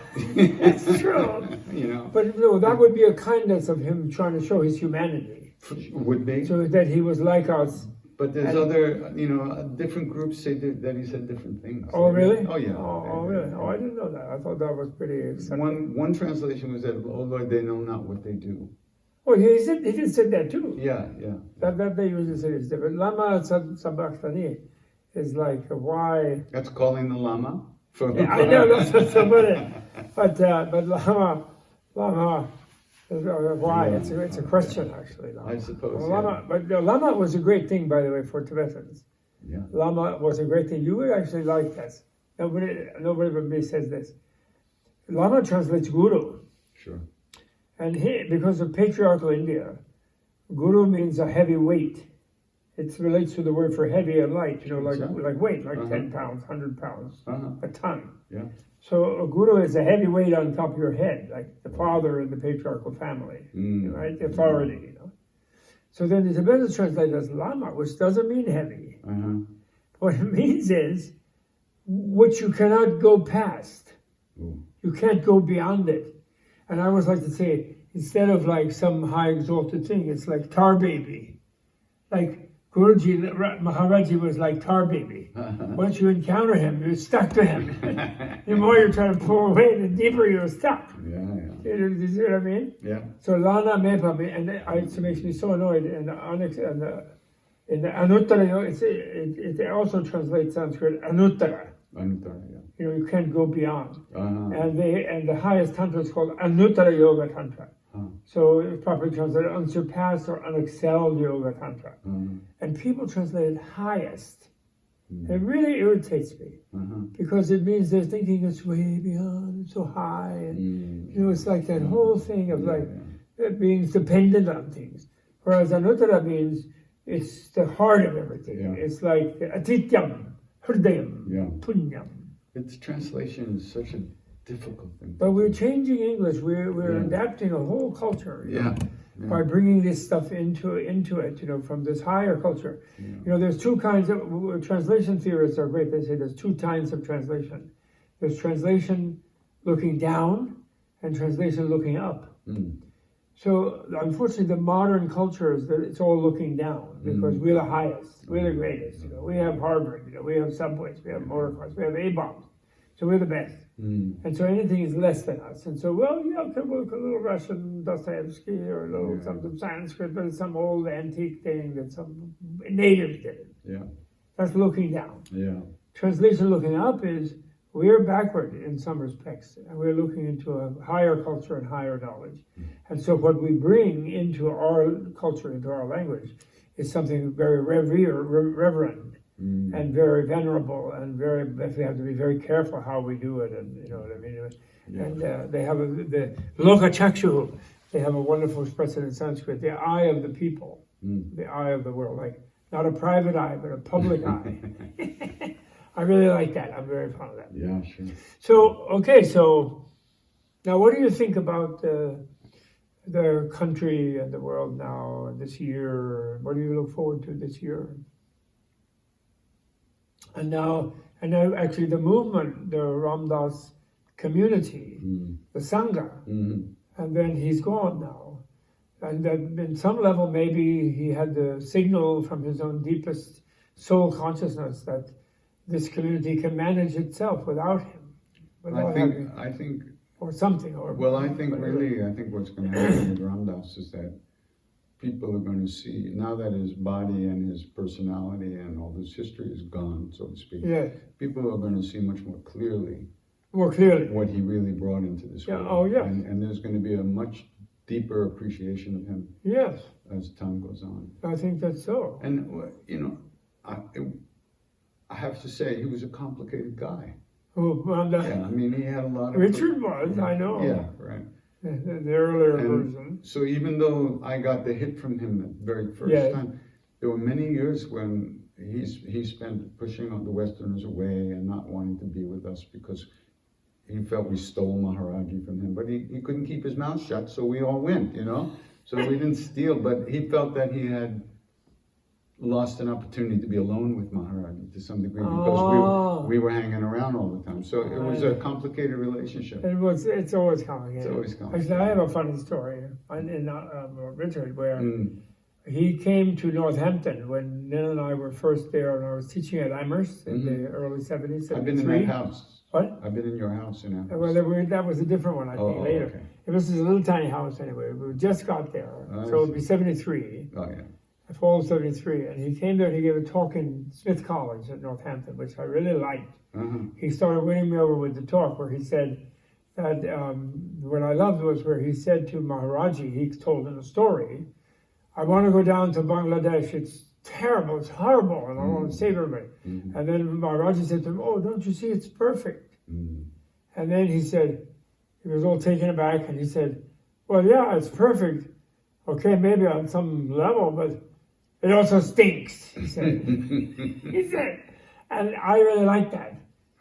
true.
You know.
But no, that would be a kindness of him trying to show his humanity.
Would be.
So that he was like us.
But there's other, different groups say that he said different things.
Oh, really?
Oh, yeah.
Oh, really? Oh, I didn't know that. I thought that was pretty exciting.
One translation was that, "Oh Lord, they know not what they do."
Oh, he did say that too.
Yeah.
That they usually say is different. Lama sabachthani is like why.
That's calling the lama.
I know that's somebody, but lama, why? It's a question actually. Lama.
I suppose.
Lama, but lama was a great thing, by the way, for Tibetans.
Yeah.
Lama was a great thing. You would actually like this. Nobody but me says this. Lama translates guru.
Sure.
And because of patriarchal India, guru means a heavy weight. It relates to the word for heavy and light, like weight, like 10 pounds, 100 pounds, a ton.
Yeah.
So a guru is a heavy weight on top of your head, like the father in the patriarchal family, right? The authority, So then the Tibetans translate as lama, which doesn't mean heavy. What it means is what you cannot go past. You can't go beyond it. And I always like to say, instead of like some high exalted thing, it's like tar baby. Like Guruji, Maharaji was like tar baby. Once you encounter him, you're stuck to him. The more you try to pull away, the deeper you're stuck.
Yeah.
You see what I mean?
Yeah.
So Lana Mepa, and it makes me so annoyed. In the Anuttara Yoga, it also translates Sanskrit Anuttara.
Anuttara, yeah.
You know, you can't go beyond.
Uh-huh.
And the highest tantra is called Anuttara Yoga Tantra. So it's properly translated unsurpassed or unexcelled Yoga Tantra. And people translate it highest. It really irritates me because it means they're thinking it's way beyond, it's so high. And, you know, it's like that whole thing of like being dependent on things. Whereas Anuttara means it's the heart of everything.
Yeah.
It's like Atityam, Hridayam, Punyam.
Its translation is such a difficult thing.
But we're changing English. We're adapting a whole culture. By bringing this stuff into it, you know, from this higher culture. You know, there's two kinds of translation theorists are great. They say there's two kinds of translation. There's translation looking down and translation looking up. So unfortunately, the modern culture is that it's all looking down because we're the highest, we're the greatest. You know, we have Harvard, you know, we have subways, we have motor cars, we have A-bombs. So we're the best. And so anything is less than us. And so, well, yeah, okay, we'll look a little Russian Dostoevsky or a little something Sanskrit, but it's some old antique thing that some natives did. That's looking down. Translation looking up is we're backward in some respects, and we're looking into a higher culture and higher knowledge. And so what we bring into our culture, into our language, is something very reverent. And very venerable, and very. We have to be very careful how we do it, and you know what I mean. And they have the lokachakshu. They have a wonderful expression in Sanskrit: the eye of the people, the eye of the world, like not a private eye, but a public eye. I really like that. I'm very fond of that.
Yeah, sure.
So okay, so now what do you think about the country and the world now and this year? What do you look forward to this year? And now actually the movement, the Ramdas community, the Sangha, and then he's gone now. And in some level, maybe he had the signal from his own deepest soul consciousness that this community can manage itself without him.
I think,
or something.
I think what's going to happen with Ramdas is that people are going to see, now that his body and his personality and all his history is gone, so to speak, people are going to see much more clearly what he really brought into this world. And there's going to be a much deeper appreciation of him as time goes on.
I think that's so.
And, you know, I have to say, he was a complicated guy. I mean, he had a lot of...
Richard was, I know.
Yeah, right.
The earlier version.
So even though I got the hit from him the very first time, there were many years when he spent pushing on the Westerners away and not wanting to be with us because he felt we stole Maharaji from him. But he couldn't keep his mouth shut, so we all went, you know? So we didn't steal, but he felt that he had lost an opportunity to be alone with Maharaji to some degree because we were hanging around all the time. So it was a complicated relationship.
It's always complicated.
It's always complicated.
Actually, I have a funny story in Richard where he came to Northampton when Nina and I were first there, and I was teaching at Amherst in the early 70s.
I've been in that house.
What?
I've been in your house in Amherst.
Well, that was a different one, I think, later. Okay. It was a little tiny house anyway. We just got there. So it would be 73.
Oh, yeah.
Fall of 73, and he came there and he gave a talk in Smith College at Northampton, which I really liked. He started winning me over with the talk where he said that what I loved was where he said to Maharaji, he told in a story, I want to go down to Bangladesh, it's terrible, it's horrible, and I want to save everybody. And then Maharaji said to him, oh, don't you see, it's perfect. And then he said, he was all taken aback, and he said, well, yeah, it's perfect. Okay, maybe on some level, but it also stinks, he said. And I really liked that.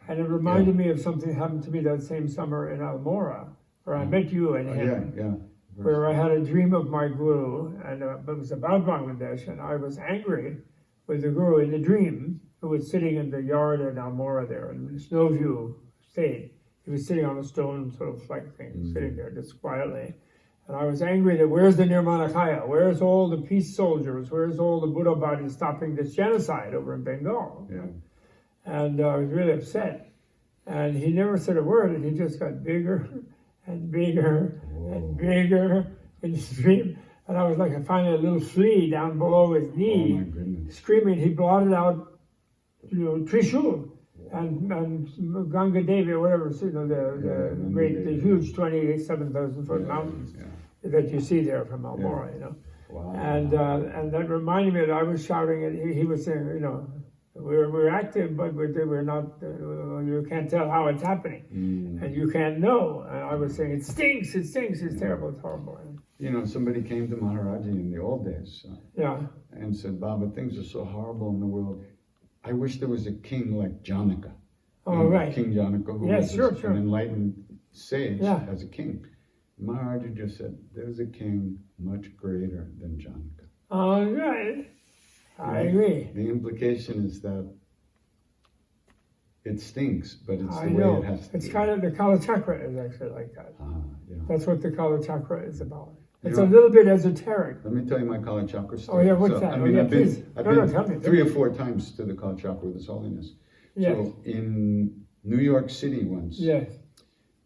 And it reminded me of something that happened to me that same summer in Almora, where I met you and him. Where I had a dream of my guru, and it was about Bangladesh, and I was angry with the guru in the dream, who was sitting in the yard in Almora there, in Snowview State. He was sitting on a stone sort of like thing, sitting there just quietly. And I was angry that where's the Nirmanakaya? Where's all the peace soldiers? Where's all the Buddha bodies stopping this genocide over in Bengal?
Yeah.
And I was really upset. And he never said a word, and he just got bigger and bigger and bigger in the stream. And I was like, I found a little flea down below his knee,
Oh my goodness.
screaming. He blotted out, Trishul and Ganga Devi, or whatever, the huge 27,000 foot mountains that you see there from Almora,
Wow.
And that reminded me that I was shouting, and he was saying, we're active, but we're not. You can't tell how it's happening, and you can't know. And I was saying, it stinks, it's terrible, it's horrible.
Somebody came to Maharaji in the old days and said, Baba, things are so horrible in the world. I wish there was a king like Janaka.
Oh, right.
King Janaka, who was an enlightened sage as a king. Maharaji just said, there's a king much greater than Janaka.
All right. I agree.
The implication is that it stinks, but it's the
way
it has to
It's
be.
kind of, the Kala Chakra is actually like that. That's what the Kala Chakra is about. It's a
know,
little bit esoteric.
Let me tell you my Kala Chakra story.
Oh, yeah, what's that?
I've
please.
been
Tell me.
3 or 4 times to the Kala Chakra with His Holiness.
Yes.
So in New York City once,
Yes.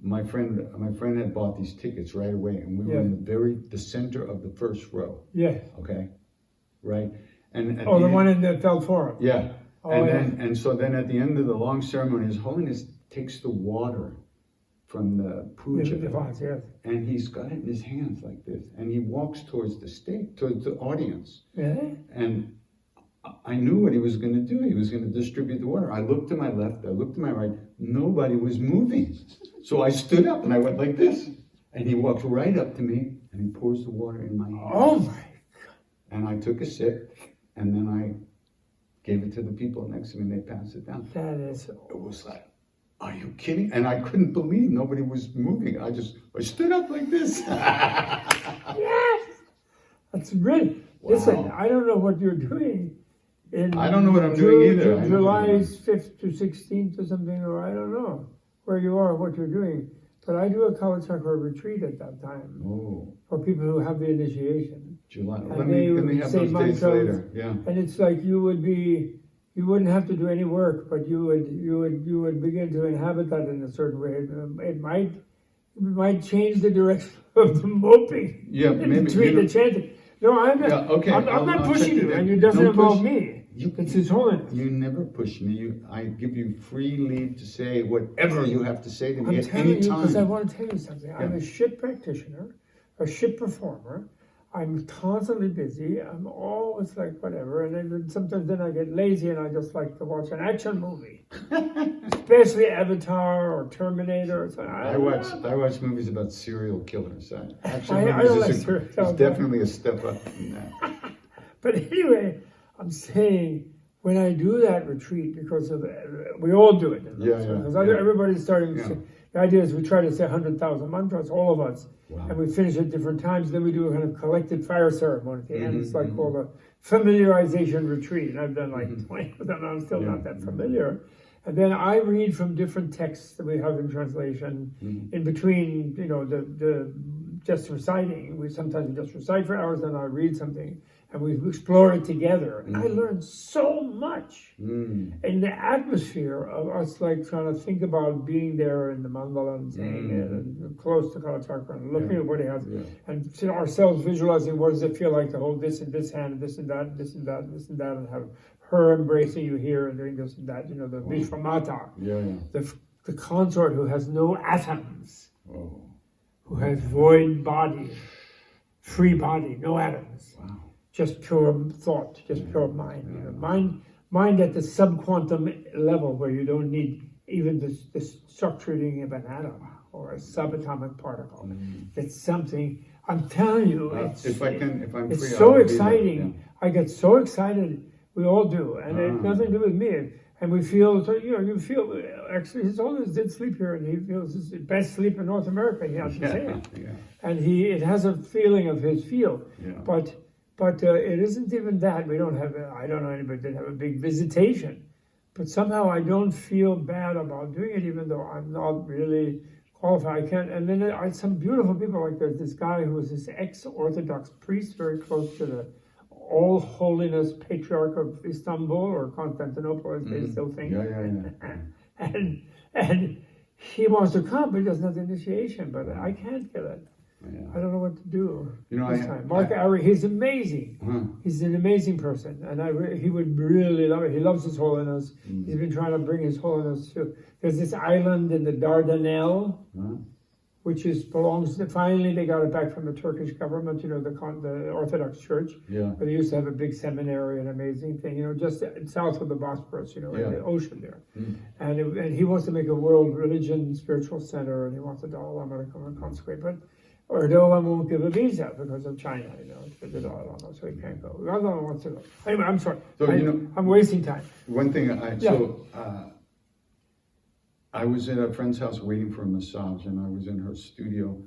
my friend had bought these tickets right away, and we were in the center of the first row.
Yes.
Okay, right. And at
the one in the Feld Forum.
Yeah.
Oh,
and so then at the end of the long ceremony, His Holiness takes the water from the puja, and he's got it in his hands like this, and he walks towards the stage, towards the audience. And I knew what he was going to do. He was going to distribute the water. I looked to my left, I looked to my right. Nobody was moving. So I stood up and I went like this. And he walks right up to me and he pours the water in my hand.
Oh my God.
And I took a sip and then I gave it to the people next to me and they passed it down.
That is...
It was like, are you kidding? And I couldn't believe nobody was moving. I stood up like this.
Yes! That's brilliant. Wow. Listen, I don't know what you're doing.
I don't know what I'm doing either.
July 5th to 16th or something, or I don't know where you are, what you're doing. But I do a Kala Chakra retreat at that time for people who have the initiation.
July.
And
let me have those days later. Yeah.
And it's like you wouldn't have to do any work, but you would begin to inhabit that in a certain way. It might change the direction of the moping.
Yeah, maybe
between the chanting. No, I'm not pushing you, and it doesn't involve me. It's His Holiness.
You never push me. I give you free leave to say whatever you have to say to me
at
any time.
Because I want to tell you something. I'm a shit practitioner, a shit performer. I'm constantly busy. I'm always like whatever, and then sometimes I get lazy and I just like to watch an action movie, especially Avatar or Terminator. So
I watch movies about serial killers. Action
I
movies is definitely a step up from that.
But anyway, I'm saying when I do that retreat, because we all do it. Because everybody's starting to say, the idea is we try to say 100,000 mantras, all of us. Wow. And we finish at different times. Then we do a kind of collected fire ceremony at the end. It's like called a familiarization retreat. And I've done like 20 of them. I'm still not that familiar. And then I read from different texts that we have in translation in between, the just reciting. We sometimes just recite for hours, then I read something. And we explore it together. And I learned so much in the atmosphere of us like trying to think about being there in the mandala and saying it and close to Kala Chakra and looking at what he has and see ourselves visualizing what does it feel like to hold this in this hand, this and that, this and that, this and that, and have her embracing you here and doing this and that, the Vishwamata, the consort who has no atoms, who has void body, free body, no atoms.
Wow.
Just pure thought, just pure mind. Mind at the subquantum level where you don't need even the structuring of an atom or a subatomic particle. It's something, I'm telling you, it's so exciting. I get so excited. We all do, and it has nothing to do with me. And we feel, you feel, actually, His Holiness did sleep here, and he feels it's the best sleep in North America, he has to say it. And it has a feeling of his field. But it isn't even that. I don't know anybody that have a big visitation. But somehow I don't feel bad about doing it, even though I'm not really qualify. I can't. And then some beautiful people, like there's this guy who was this ex-Orthodox priest, very close to the All Holiness Patriarch of Istanbul or Constantinople, as they still think. And he wants to come, but he doesn't have the initiation. But I can't get it.
Yeah.
I don't know what to do this time.
Mark
Ari, he's amazing. He's an amazing person, and he would really love it. He loves His Holiness. He's been trying to bring His Holiness to. There's this island in the Dardanelles, which belongs. Finally, they got it back from the Turkish government. You know, the Orthodox Church.
Yeah.
But they used to have a big seminary, an amazing thing. You know, just south of the Bosphorus. You know, in the ocean there. And he wants to make a world religion, spiritual center, and he wants the Dalai Lama to come and consecrate, but. Or the Dalai Lama won't give a visa because of China, you know, to the Dalai Lama, so he can't go. The Dalai Lama wants to go. Anyway, I'm sorry.
So,
I'm wasting time.
One thing, I was at a friend's house waiting for a massage, and I was in her studio,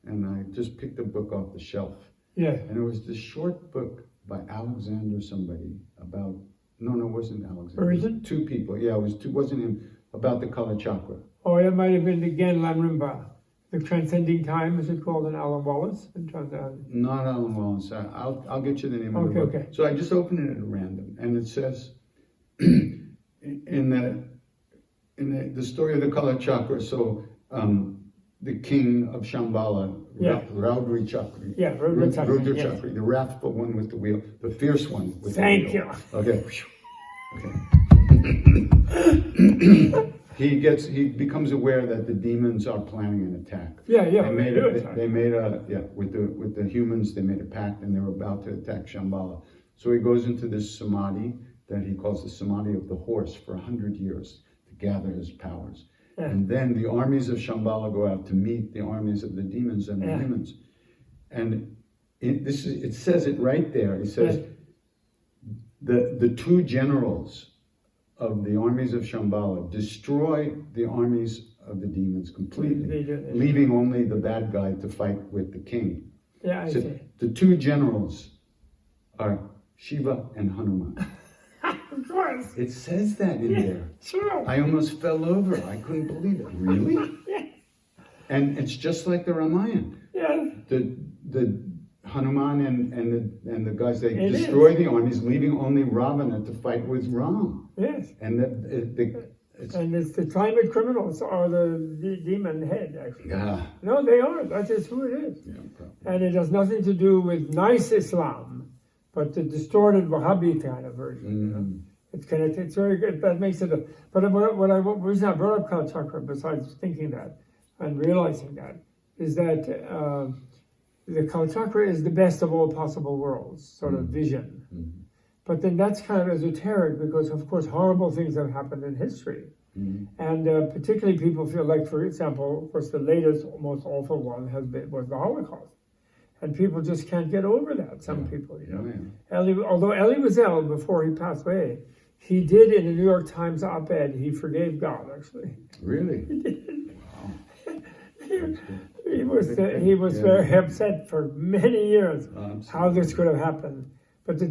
and I just picked a book off the shelf.
Yeah.
And it was this short book by Alexander somebody about, no, it wasn't Alexander.
Or is it?
Two people, yeah, wasn't him, about the color chakra.
Oh, it might have been again Lamrimba. The Transcending Time, is it called, in Alan Wallace?
Not Alan Wallace. I'll get you the name of the book.
Okay.
So I just opened it at random, and it says in the story of the color chakra. So the king of Shambhala, Rudra Chakra.
Yeah, Rudra Chakra.
Rudra Chakra, the wrathful one with the wheel, the fierce one with the wheel.
Thank you.
Okay. He becomes aware that the demons are planning an attack.
Yeah.
They made with the humans, they made a pact, and they were about to attack Shambhala. So he goes into this samadhi that he calls the samadhi of the horse for 100 years to gather his powers. Yeah. And then the armies of Shambhala go out to meet the armies of the demons and the humans. And it says it right there. It says the two generals of the armies of Shambhala destroy the armies of the demons completely, leaving only the bad guy to fight with the king.
Yeah, I see.
The two generals are Shiva and Hanuman.
Of course.
It says that in there.
Sure.
I almost fell over. I couldn't believe it. Really? And it's just like the Ramayana.
Yeah.
The Hanuman and the guys, they destroy the armies, leaving only Ravana to fight with Ram.
Yes.
And
it's the climate criminals are the demon head, actually.
Yeah.
No, they are. That is who it is.
Yeah,
and it has nothing to do with nice Islam, but the distorted Wahhabi kind of version. You know? It's connected. It's very good. That makes it. But the reason I brought up Kala Chakra, besides thinking that and realizing that, is that the Kala Chakra is the best of all possible worlds, sort of vision. But then that's kind of esoteric because, of course, horrible things have happened in history. And particularly people feel like, for example, of course, the latest, most awful one was the Holocaust. And people just can't get over that, some people, you know. Although Elie Wiesel, before he passed away, he did in a New York Times op-ed, he forgave God, actually.
Really?
He did.
Wow.
He was very upset for many years how this could have happened. But the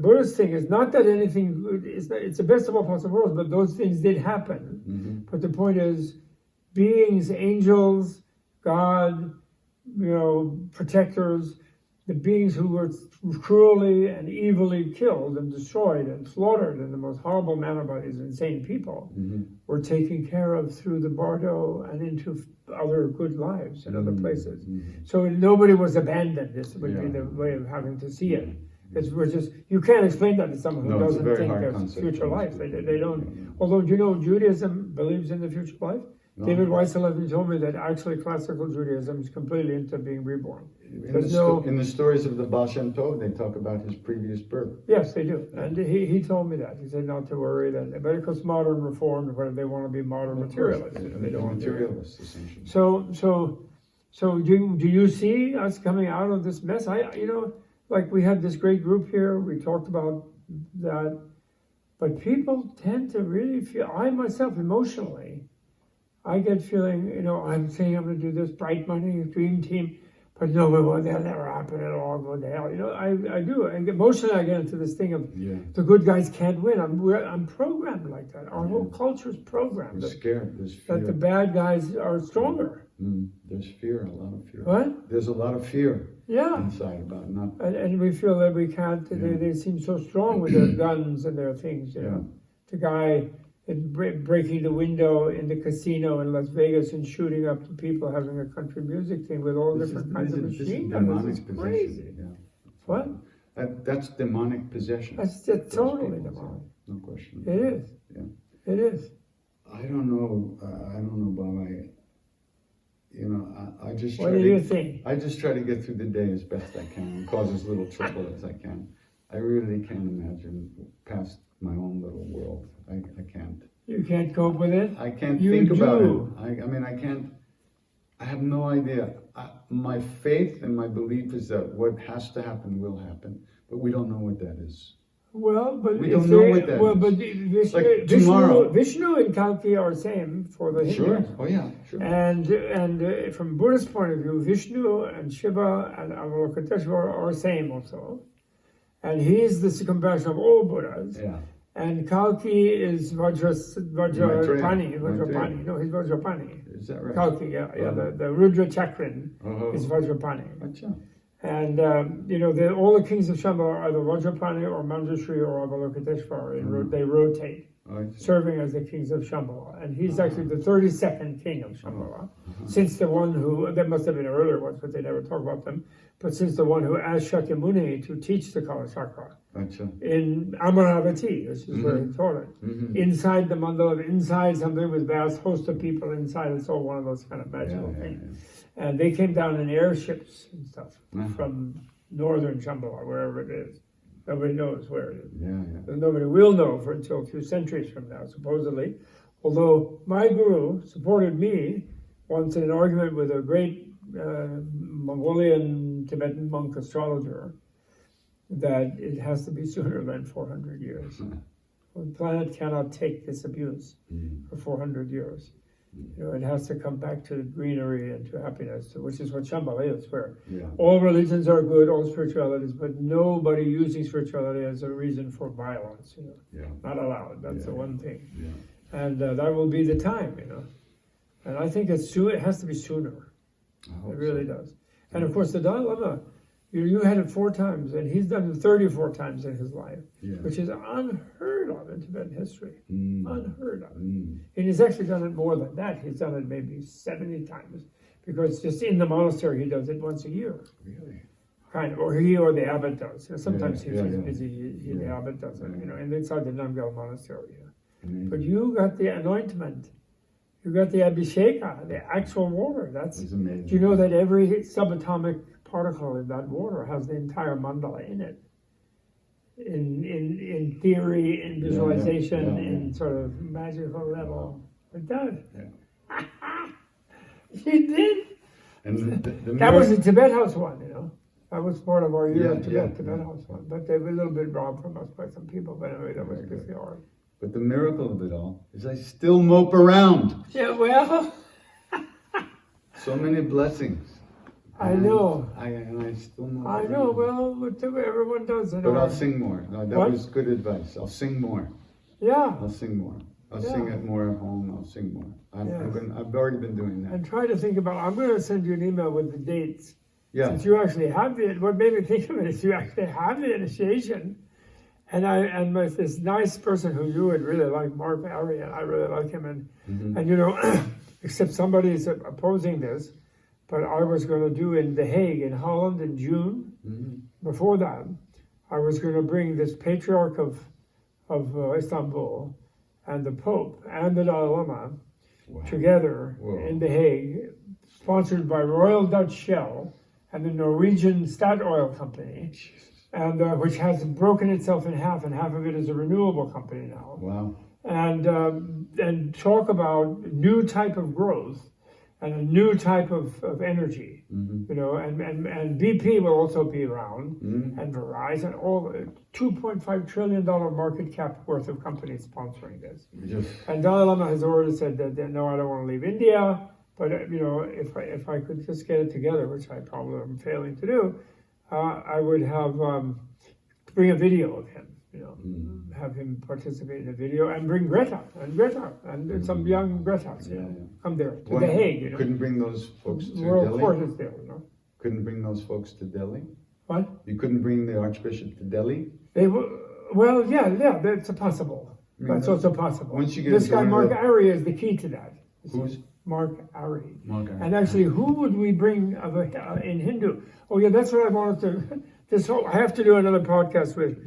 Buddhist thing is not that anything, it's the best of all possible worlds, but those things did happen. But the point is, beings, angels, God, you know, protectors, the beings who were cruelly and evilly killed and destroyed and slaughtered in the most horrible manner by these insane people, were taken care of through the bardo and into other good lives in other places. So nobody was abandoned. This would be the way of having to see it. You can't explain that to someone who doesn't think there's future life. They don't. Although, you know, Judaism believes in the future life. David Weissel told me that actually classical Judaism is completely into being reborn.
In the stories of the Baal Shem Tov, they talk about his previous birth.
Yes, they do. And he told me that. He said not to worry. But because modern reformed, where they want to be modern materialists. You know, they don't want
materialists, essentially.
So do you see us coming out of this mess? Like we had this great group here. We talked about that. But people tend to really feel, I myself emotionally, I get feeling, you know, I'm saying I'm going to do this bright money, dream team, but no, that'll never happen at all, go to hell. You know, I do. And emotionally I get into this thing of the good guys can't win. I'm programmed like that. Our whole culture's programmed.
We're scared.
That the bad guys are stronger.
There's fear, a lot of fear.
What?
There's a lot of fear
Yeah.
inside about not.
And we feel that we can't, they seem so strong with their guns and their things, you know. The guy breaking the window in the casino in Las Vegas and shooting up the people having a country music thing with all different kinds of machine guns. It's crazy.
Yeah.
What?
That's demonic possession.
That's totally demonic.
No question.
It is.
Yeah.
It is.
I don't know, Bob. I just try
What do you think?
I just try to get through the day as best I can and cause as little trouble as I can. I really can't imagine past my own little world. I can't.
You can't cope with it?
I can't
You
think about
do.
it. I mean, I can't. I have no idea. My faith and my belief is that what has to happen will happen, but we don't know what that is.
Well, but
we don't know what that
well,
is.
but
Like tomorrow.
Vishnu and Kalki are same for the Hindus.
Sure. Oh yeah. Sure.
And from Buddhist point of view, Vishnu and Shiva and Avalokiteshvara are same also. And he is the circumvention of all Buddhas.
Yeah.
And Kalki is Vajrapani.
Maitreya.
No, he's Vajrapani.
Is that right?
Kalki, yeah. The Rudra Chakran is Vajrapani.
Achha.
And, all the kings of Shambhala are either Vajrapani or Manjushri or Avalokiteshvara. They rotate, serving as the kings of Shambhala. And he's actually the 32nd king of Shambhala, since the one who, there must have been earlier ones, but they never talk about them, but since the one who asked Shakyamuni to teach the Kala Chakra in Amaravati, which is where he taught it. Inside the mandala, inside something with vast host of people inside, it's all one of those kind of magical things. And they came down in airships and stuff from northern Shambhala, wherever it is. Nobody knows where it is. And nobody will know until a few centuries from now, supposedly. Although my guru supported me once in an argument with a great Mongolian Tibetan monk astrologer that it has to be sooner than 400 years. The planet cannot take this abuse for 400 years. It has to come back to greenery and to happiness, which is what Shambhala is, where all religions are good, all spiritualities, but nobody using spirituality as a reason for violence. Not allowed. That's the one thing. And that will be the time. And I think it has to be sooner. It really does. And of course, the Dalai Lama, you had it 4 times, and he's done it 34 times in his life, which is unheard of in Tibetan history. Unheard of. And he's actually done it more than that. He's done it maybe 70 times, because just in the monastery, he does it once a year.
Really?
Kind of, or he or the abbot does. Sometimes if he's busy, the abbot does it, and inside the Namgyal monastery. But you got the anointment. You got the abhisheka, the actual water. That's amazing. Do you know that every subatomic particle in that water has the entire mandala in it? In theory, in visualization, in sort of magical level. It does. You did?
And
that was the Tibet House one, That was part of our year of Tibet House one. But they were a little bit robbed from us by some people. But anyway, that was just the art.
But the miracle of it all is I still mope around.
Yeah, well.
So many blessings.
I know.
I still mope
I
around.
know, well, everyone does.
But I'll sing more. No, that was good advice. I'll sing more.
Yeah.
I'll sing more. I'll sing it more at home. I'll sing more. I've already been doing that.
And try to think about, I'm going to send you an email with the dates.
Yeah.
Since you actually have what made me think of it is you actually have the initiation. And with this nice person who you would really like, Mark Barry, and I really like him, and except somebody is opposing this, but I was going to do in The Hague in Holland in June. Before that, I was going to bring this patriarch of Istanbul and the Pope and the Dalai Lama together in The Hague, sponsored by Royal Dutch Shell and the Norwegian Statoil Company. And which has broken itself in half, and half of it is a renewable company now.
Wow!
And talk about new type of growth and a new type of energy, and BP will also be around, and Verizon, all $2.5 trillion market cap worth of companies sponsoring this. And Dalai Lama has already said that no, I don't want to leave India, but if I could just get it together, which I probably am failing to do. I would have bring a video of him have him participate in a video, and bring Greta, and some young Gretas, come there to The Hague,
Couldn't bring those folks to
World
Delhi?
Court is there,
Couldn't bring those folks to Delhi?
What?
You couldn't bring the Archbishop to Delhi?
Well, yeah, that's possible. That's also possible.
Once you get
this guy, Mark
the...
Arry, is the key to that.
Who's?
Mark Arry.
Mark Arry.
And actually, who would we bring in Hindu? Oh, yeah, that's what I wanted to... I have to do another podcast with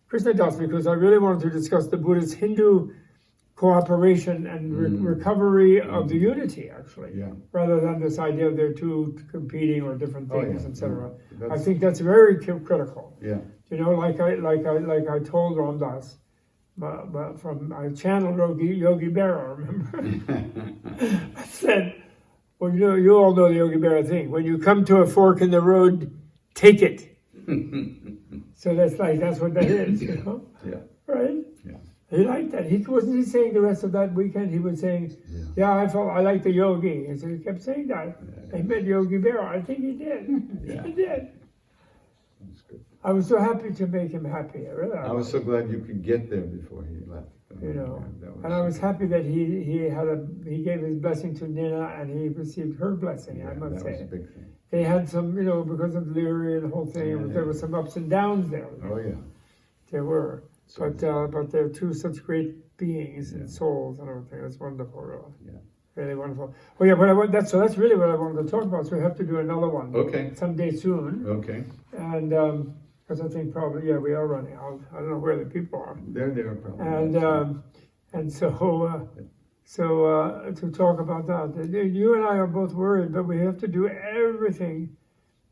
Krishna Das, because I really wanted to discuss the Buddhist Hindu cooperation and recovery of the unity, actually, rather than this idea of they're two competing or different things, etc. I think that's very critical.
Yeah.
Like I told Ram Dass, I channeled Yogi Berra, remember? I said, well, you all know the Yogi Berra thing. When you come to a fork in the road, take it. So that's what that is,
Yeah.
Right?
Yeah.
He liked that. He wasn't saying the rest of that weekend. He was saying, I like the yogi. And so he kept saying that. I met Yogi Berra. I think he did. He did.
That's good.
I was so happy to make him happy.
I was so glad you could get there before he left.
And I was happy that he gave his blessing to Nina, and he received her blessing. I must say,
was a big thing.
They had some, because of Leary and the whole thing. There were some ups and downs there.
Oh yeah,
there were. But they're two such great beings and souls and everything. It's wonderful, really. Yeah. Really wonderful. Oh yeah, but that's really what I wanted to talk about. So we have to do another one.
Okay.
Someday soon.
Okay.
And because I think probably we are running out. I don't know where the people are.
They're there probably.
And so to talk about that, you and I are both worried, but we have to do everything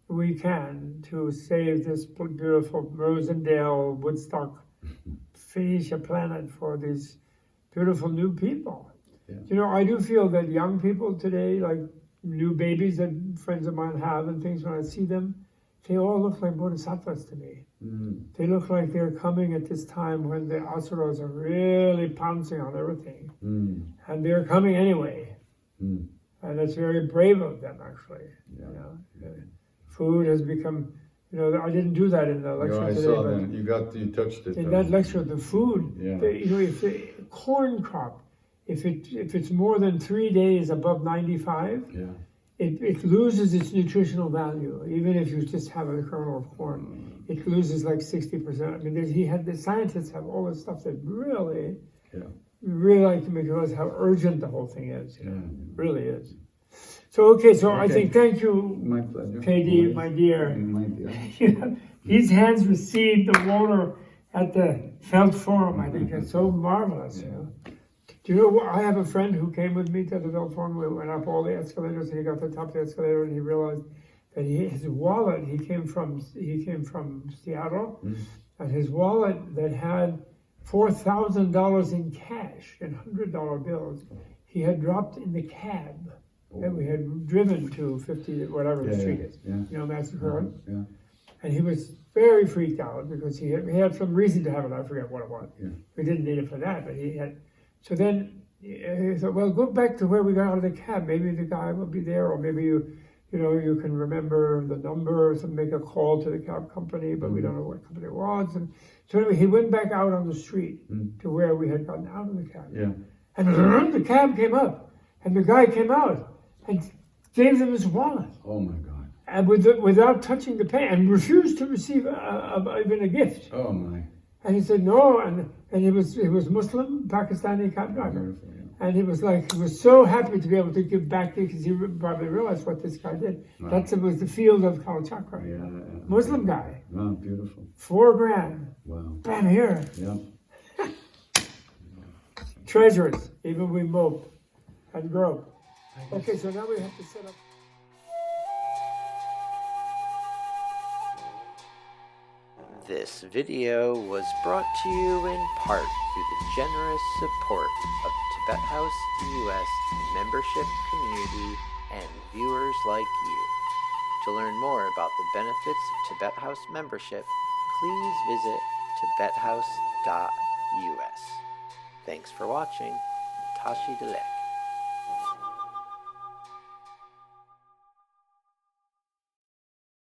we can to save this beautiful Rosendale, Woodstock, Phoenicia planet for these beautiful new people. Yeah. I do feel that young people today, like new babies that friends of mine have and things, when I see them, they all look like bodhisattvas to me. They look like they're coming at this time when the asuras are really pouncing on everything. And they're coming anyway. And it's very brave of them, actually. Yeah. Food has become, I didn't do that in the lecture today.
I saw that. You touched it.
In that lecture, the food, if the corn crop, if it's more than 3 days above 95, it loses its nutritional value. Even if you just have a kernel of corn, it loses like 60%. I mean, the scientists have all this stuff that really like to make you realize how urgent the whole thing is. It really is. So, I think, thank you,
my pleasure.
KD, my dear.
My dear.
These hands received the water at the Felt Forum. I think that's so marvelous. Do you know, I have a friend who came with me to the Felt Forum. We went up all the escalators, and he got to the top of the escalator, and he realized that his wallet, he came from Seattle, and his wallet that had $4,000 in cash and $100 bills, he had dropped in the cab that we had driven to 50, whatever the street is, Massacre. And he was very freaked out because he had some reason to have it. I forget what it was. We didn't need it for that, but he had. So then he thought, well, go back to where we got out of the cab. Maybe the guy will be there, or maybe you can remember the number, or make a call to the cab company, but we don't know what company it was. And so anyway, he went back out on the street to where we had gotten out of the cab. And the cab came up, and the guy came out and gave them his wallet.
Oh my God!
And without touching the pay, and refused to receive even a gift.
Oh my!
And he said no, and he was Muslim, Pakistani cab driver, and he was so happy to be able to give back because he probably realized what this guy did. Wow. That was the field of Kalachakra. Muslim guy.
Wow, beautiful.
$4,000.
Wow.
Bam, here.
Yeah.
Treasures. Even we mope and grope. Okay, so now we have to set up.
This video was brought to you in part through the generous support of Tibet House US membership community and viewers like you. To learn more about the benefits of Tibet House membership, please visit tibethouse.us. Thanks for watching. Tashi Delek.